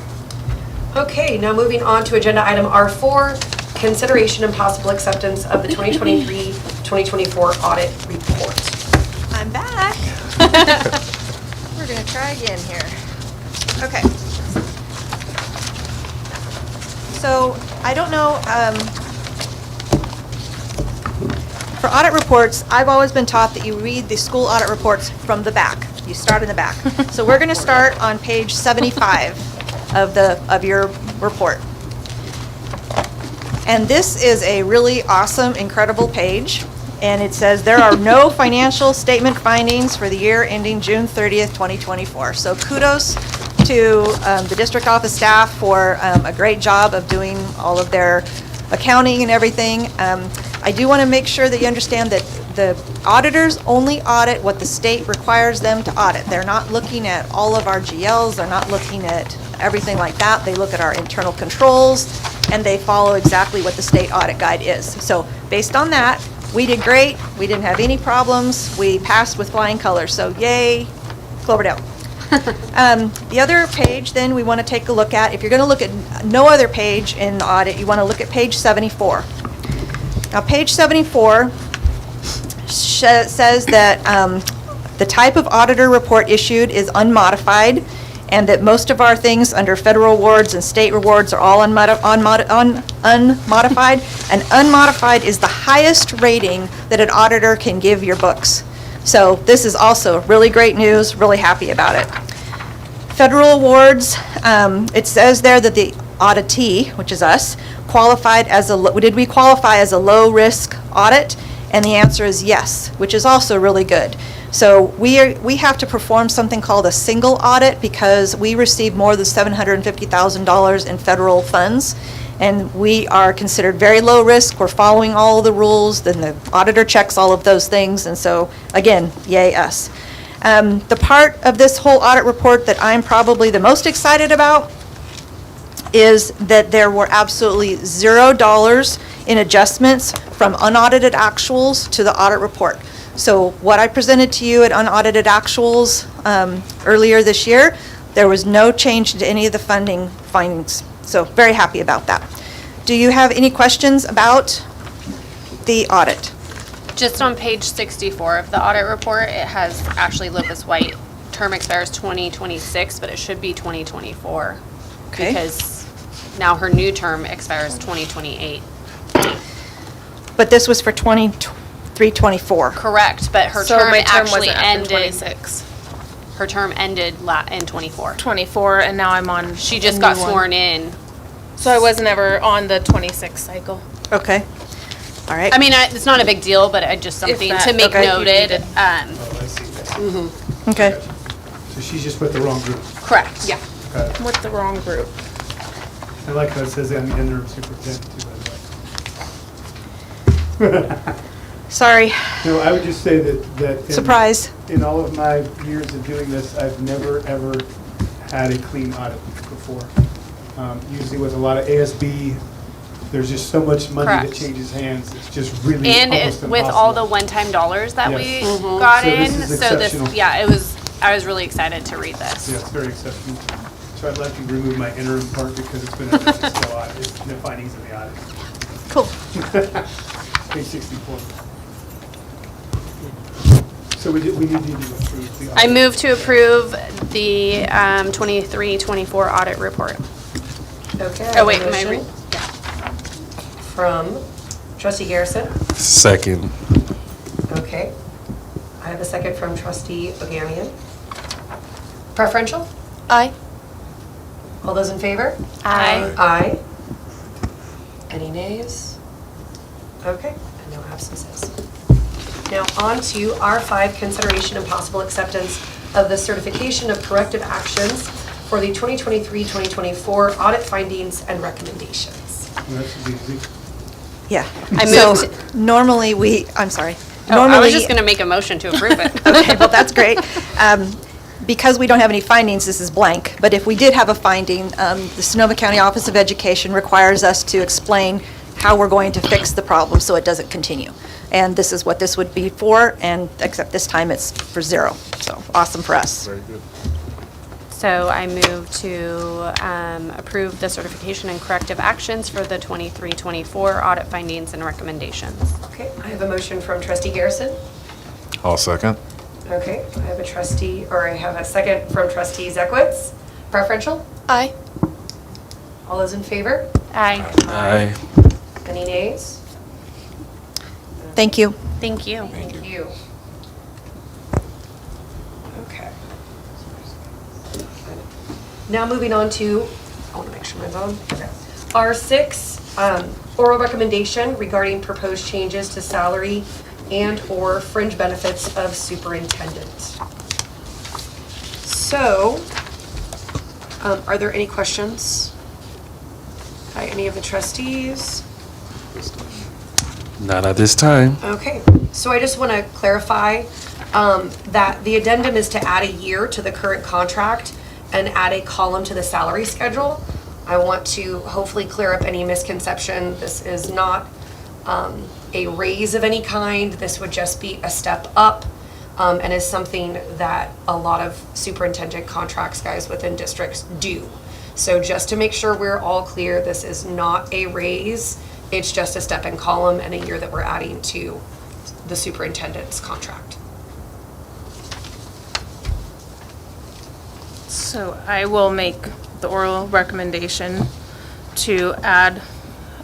Okay, now moving on to agenda item R4, consideration and possible acceptance of the 2023-2024 audit report. I'm back. We're gonna try again here. Okay. So, I don't know, for audit reports, I've always been taught that you read the school audit reports from the back. You start in the back. So we're gonna start on page 75 of your report. And this is a really awesome, incredible page. And it says, there are no financial statement findings for the year ending June 30th, 2024. So kudos to the district office staff for a great job of doing all of their accounting and everything. I do want to make sure that you understand that the auditors only audit what the state requires them to audit. They're not looking at all of our GLs, they're not looking at everything like that. They look at our internal controls, and they follow exactly what the state audit guide is. So based on that, we did great. We didn't have any problems. We passed with flying colors. So yay, Cloverdale. The other page then we want to take a look at, if you're going to look at no other page in the audit, you want to look at page 74. Now, page 74 says that the type of auditor report issued is unmodified, and that most of our things under federal awards and state rewards are all unmodified, and unmodified is the highest rating that an auditor can give your books. So this is also really great news, really happy about it. Federal awards, it says there that the auditee, which is us, qualified as did we qualify as a low-risk audit? And the answer is yes, which is also really good. So we have to perform something called a single audit because we receive more than $750,000 in federal funds, and we are considered very low risk. We're following all of the rules, then the auditor checks all of those things, and so, again, yay us. The part of this whole audit report that I'm probably the most excited about is that there were absolutely $0 in adjustments from unaudited actuals to the audit report. So what I presented to you at unaudited actuals earlier this year, there was no change to any of the funding findings. So very happy about that. Do you have any questions about the audit? Just on page 64 of the audit report, it has Ashley Lopez White, term expires 2026, but it should be 2024. Okay. Because now her new term expires 2028. But this was for 23-24. Correct, but her So term my term actually wasn't up in ended. 26. Her term ended in 24. 24, and now I'm on. She just a got new one. sworn in. So I was never on the 26 cycle. Okay. All right. I mean, it's not a big deal, but I just something that- to make okay. noted. Oh, I see that. Okay. So she's just with the wrong group. Correct. Yeah. Got it. I'm with the wrong group. I like how it says I'm the interim superintendent too, by the way. Sorry. No, I would just say that. Surprise. In all of my years of doing this, I've never, ever had a clean audit before. Usually with a lot of ASB, there's just so much money that Correct. changes hands. It's just really And almost with all the impossible. one-time dollars that Yes. we Mhm. got So in, this is so exceptional. this, yeah, I was really excited to read this. Yeah, it's very exceptional. So I'd like to remove my interim part because it's been a fiscal audit, it's the findings of the audit. Cool. Page 64. So we need to approve the audit. I move to approve the 23-24 audit report. Okay. I Oh, have a wait, am I motion from trustee Garrison. Second. Okay. I have a second from trustee Ogamian. Preferential? Aye. All those in favor? Aye. Aye. Any nays? Okay, and no absences. Now on to R5, consideration and possible acceptance of the certification of corrective actions for the 2023-2024 audit findings and recommendations. Well, that should be easy. Yeah. I So moved- normally I'm sorry. Oh, Normally. I was just going to make a motion to approve it. Okay, well, that's great. Because we don't have any findings, this is blank. But if we did have a finding, the Sonoma County Office of Education requires us to explain how we're going to fix the problem so it doesn't continue. And this is what this would be for, and except this time it's for 0. So awesome for us. Very good. So I move to approve the certification and corrective actions for the 23-24 audit findings and recommendations. Okay, I have a motion from trustee Garrison. I'll second. Okay, I have a second from trustee Zekwitz. Preferential? Aye. All those in favor? Aye. Aye. Any nays? Thank you. Thank you. Thank you. Okay. Now moving on to, I want to make sure mine's on. Okay. R6, oral recommendation regarding proposed changes to salary and/or fringe benefits of superintendent. So, are there any questions by any of the trustees? Not at this time. Okay, so I just want to clarify that the addendum is to add a year to the current contract and add a column to the salary schedule. I want to hopefully clear up any misconception. This is not a raise of any kind. This would just be a step up and is something that a lot of superintendent contracts guys within districts do. So just to make sure we're all clear, this is not a raise. It's just a step in column and a year that we're adding to the superintendent's contract. So I will make the oral recommendation to add,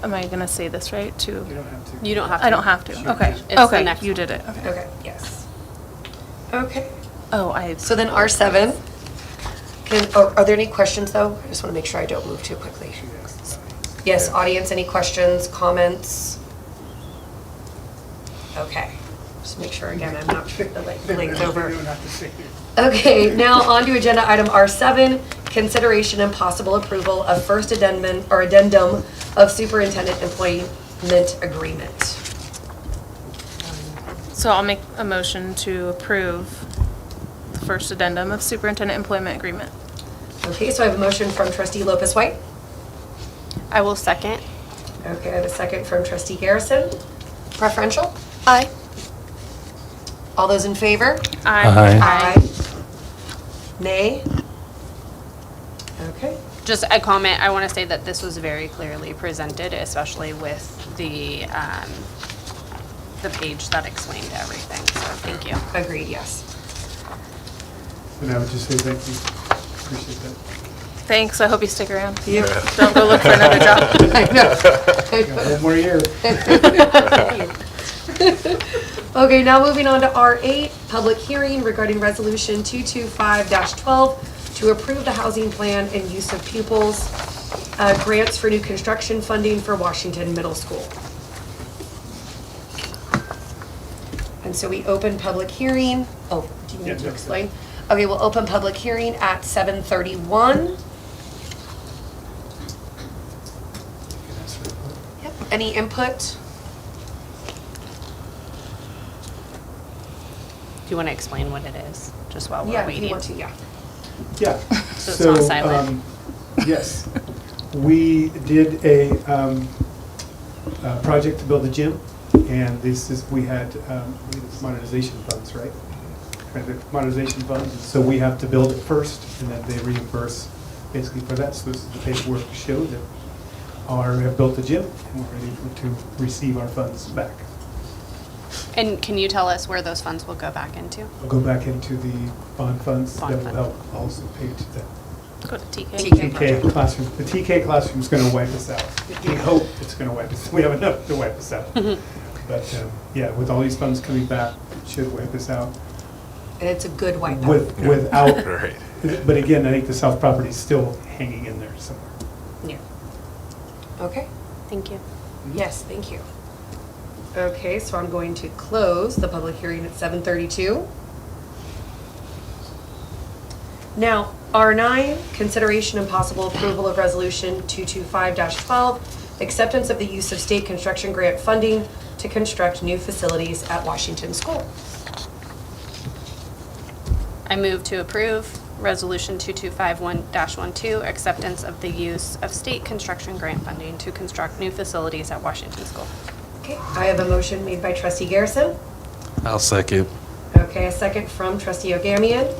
am I gonna say this right? To, You don't have to. You don't have to. I don't have to, okay. It's the Okay, next you did it, okay. Okay, yes. Okay. Oh, I. So then R7, are there any questions though? I just want to make sure I don't move too quickly. Yes, audience, any questions, comments? Okay, just make sure again, I'm not glazed over. Okay, now on to agenda item R7, consideration and possible approval of first addendum of superintendent employment agreement. So I'll make a motion to approve the first addendum of superintendent employment agreement. Okay, so I have a motion from trustee Lopez White. I will second. Okay, I have a second from trustee Garrison. Preferential? Aye. All those in favor? Aye. Aye. Nay? Okay. Just a comment, I want to say that this was very clearly presented, especially with the page that explained everything, so thank you. Agreed, yes. And I would just say thank you. Appreciate that. Thanks, I hope you stick around. You. Don't go look for another job. I know. Got one more year. Okay, now moving on to R8, public hearing regarding resolution 225-12 to approve the housing plan and use of pupils, grants for new construction funding for Washington Middle School. And so we open public hearing. Oh, do you need to explain? Okay, we'll open public hearing at 7:31. Yep. Any input? Do you want to explain what it is, just while we're Yeah, if waiting? you want to, yeah. Yeah. So it's not silent? Yes, we did a project to build a gym, and we had modernization funds, right? Modernization funds, so we have to build it first, and then they reimburse basically for that. So this is the paperwork to show that have built the gym, and we're ready to receive our funds back. And can you tell us where those funds will go back into? We'll go back into the bond funds Bond that will fund. help also pay to the Go to TK. TK classroom. The TK classroom is going to wipe us out. We hope it's going to wipe us. We have enough to wipe us out. But yeah, with all these funds coming back, it should wipe us out. And it's a good wipeout. Without, Right. but again, I think the South property is still hanging in there somewhere. Yeah. Okay. Thank you. Yes, thank you. Okay, so I'm going to close the public hearing at 7:32. Now, R9, consideration and possible approval of resolution 225-12, acceptance of the use of state construction grant funding to construct new facilities at Washington School. I move to approve Resolution 2251-12, acceptance of the use of state construction grant funding to construct new facilities at Washington School. Okay, I have a motion made by trustee Garrison. I'll second. Okay, a second from trustee Ogamian.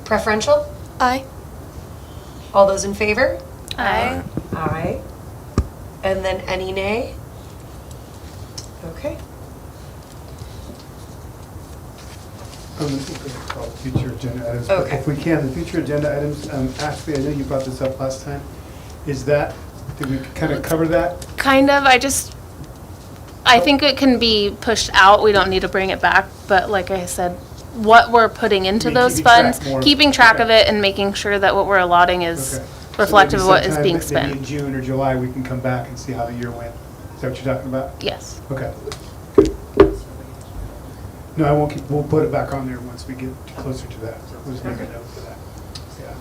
Preferential? Aye. All those in favor? Aye. Aye. And then any nay? Okay. Future agenda items. But Okay. if we can, the future agenda items, Ashley, I know you brought this up last time. Did we kind of cover that? Kind of, I think it can be pushed out, we don't need to bring it back, but like I said, what we're putting into mean, those keeping track funds, more. keeping track of Okay. it and making sure that what we're allotting is Okay. reflective So of what is maybe being sometime, maybe in spent. June or July, we can come back and see how the year went. Is that what you're talking about? Yes. Okay. Good. No, I won't keep, we'll put it back on there once we get closer to that. We'll just make a note for that. Yeah.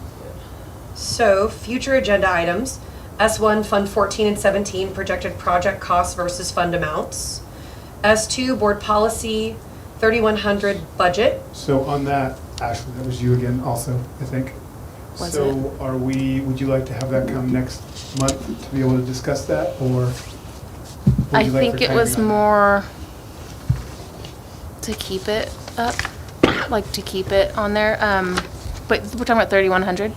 So, future agenda items. S1, Fund 14 and 17, projected project costs versus fund amounts. S2, Board Policy 3100 budget. So on that, Ashley, that was you again also, I think. Was So it? would you like to have that come next month to be able to discuss that, or? would I you like think for it was timing on that? more to keep it up, like to keep it on there. But we're talking about 3,100?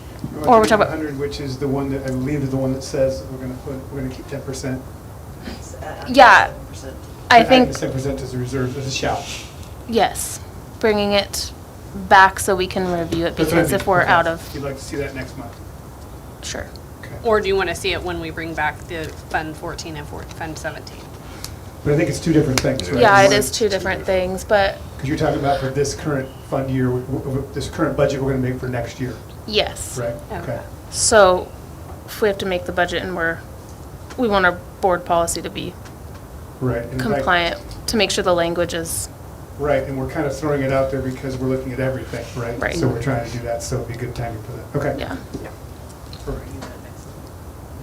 Or we're talking about, 100, which is the one that, I believe is the one that says we're gonna keep 10%. yeah, I think, 10% as a reserve, as a shall. yes, bringing it back so we can review it, That's what I because mean. if we're Okay. out of, You'd like to see that next month? sure. Or do you want to see it when we bring back the Fund 14 and Fund 17? But I think it's two different things, right? Yeah, it One is two different things, but Because you're talking about for this current fund year, this current budget we're gonna make for next year, yes. right? Okay. So if we have to make the budget and we want our board policy to be Right. and like- compliant, to make sure the language is, Right, and we're kind of throwing it out there because we're looking at everything, right? Right. So we're trying to do that, so it'd be good timing for that. Okay. yeah.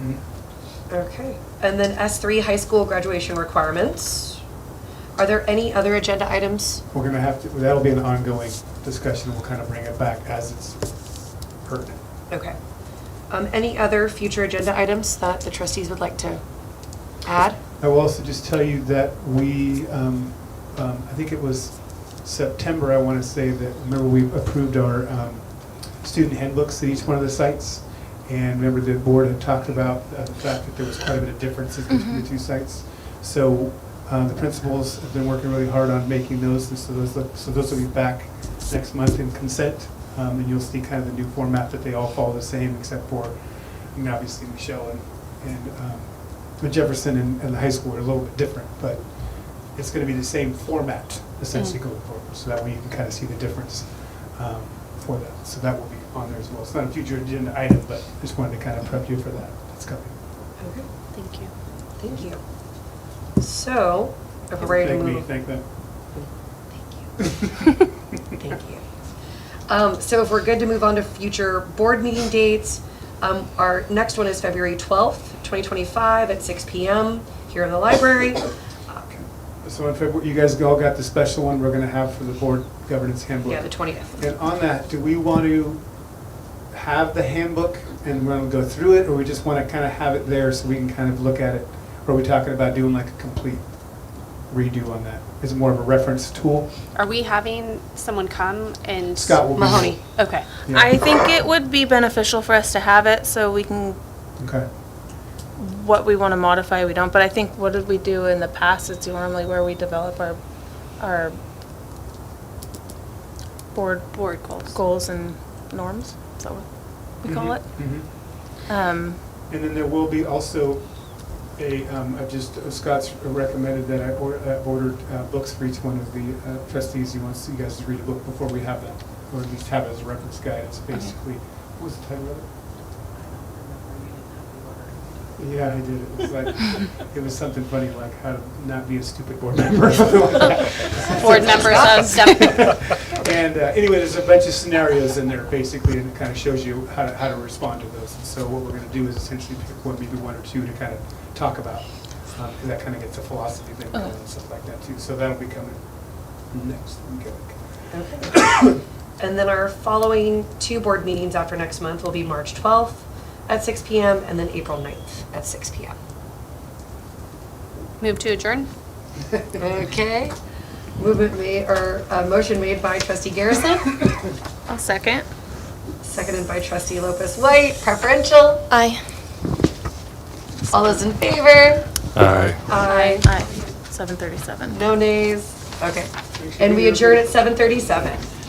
Mhm. Okay. And then S3, high school graduation requirements. Are there any other agenda items? We're gonna have to, that'll be an ongoing discussion, we'll kind of bring it back as it's pertinent. Okay. Any other future agenda items that the trustees would like to add? I will also just tell you that we, I think it was September, I want to say that, remember we approved our student handbooks at each one of the sites? And remember the board had talked about the fact that there was quite a bit of differences between the two sites. So the principals have been working really hard on making those, and so those will be back next month in consent. And you'll see kind of the new format that they all follow the same, except for, I mean, obviously Michelle and Jefferson and the high school are a little bit different, but it's going to be the same format essentially going forward. So that way you can kind of see the difference for that. So that will be on there as well. It's not a future agenda item, but just wanted to kind of prep you for that. That's coming. Okay. Thank you. Thank you. So, if we're ready to Thank me, move. thank them. Thank you. So if we're good to move on to future board meeting dates, our next one is February 12th, 2025 at 6 p.m. here in the library. So in February, you guys all got the special one we're going to have for the board governance handbook. Yeah, the 20th. And on that, do we want to have the handbook and we're going to go through it, or we just want to kind of have it there so we can kind of look at it? Or are we talking about doing like a complete redo on that? Is it more of a reference tool? Are we having someone come and? Scott will be. Mahoney. Okay. Yeah. I think it would be beneficial for us to have it so we can, Okay. what we want to modify, we don't. But I think, what did we do in the past? It's normally where we develop our board goals and norms. Is that what we call it? Mhm. Um, And then there will be also Scott's recommended that I ordered books for each one of the trustees. He wants you guys to read a book before we have that, or at least have it as a reference guide. It's basically, what was the title of it? Yeah, I did. It was like, it was something funny, like how to not be a stupid board member or something like that. Board members of And anyway, there's a bunch of scenarios in there, basically, and it kind of shows you how to respond to those. And so what we're going to do is essentially pick one, maybe one or two to kind of talk about, because that kind of gets a philosophy thing going and stuff like that too. So that'll be coming next week. Okay. And then our following two board meetings after next month will be March 12th at 6 p.m. and then April 9th at 6 p.m. Move to adjourn? Okay. Motion made by trustee Garrison, I'll second. seconded by trustee Lopez White. Preferential. Aye. All those in favor? Aye. Aye. Aye. 7:37. No nays. Okay. And we adjourn at 7:37.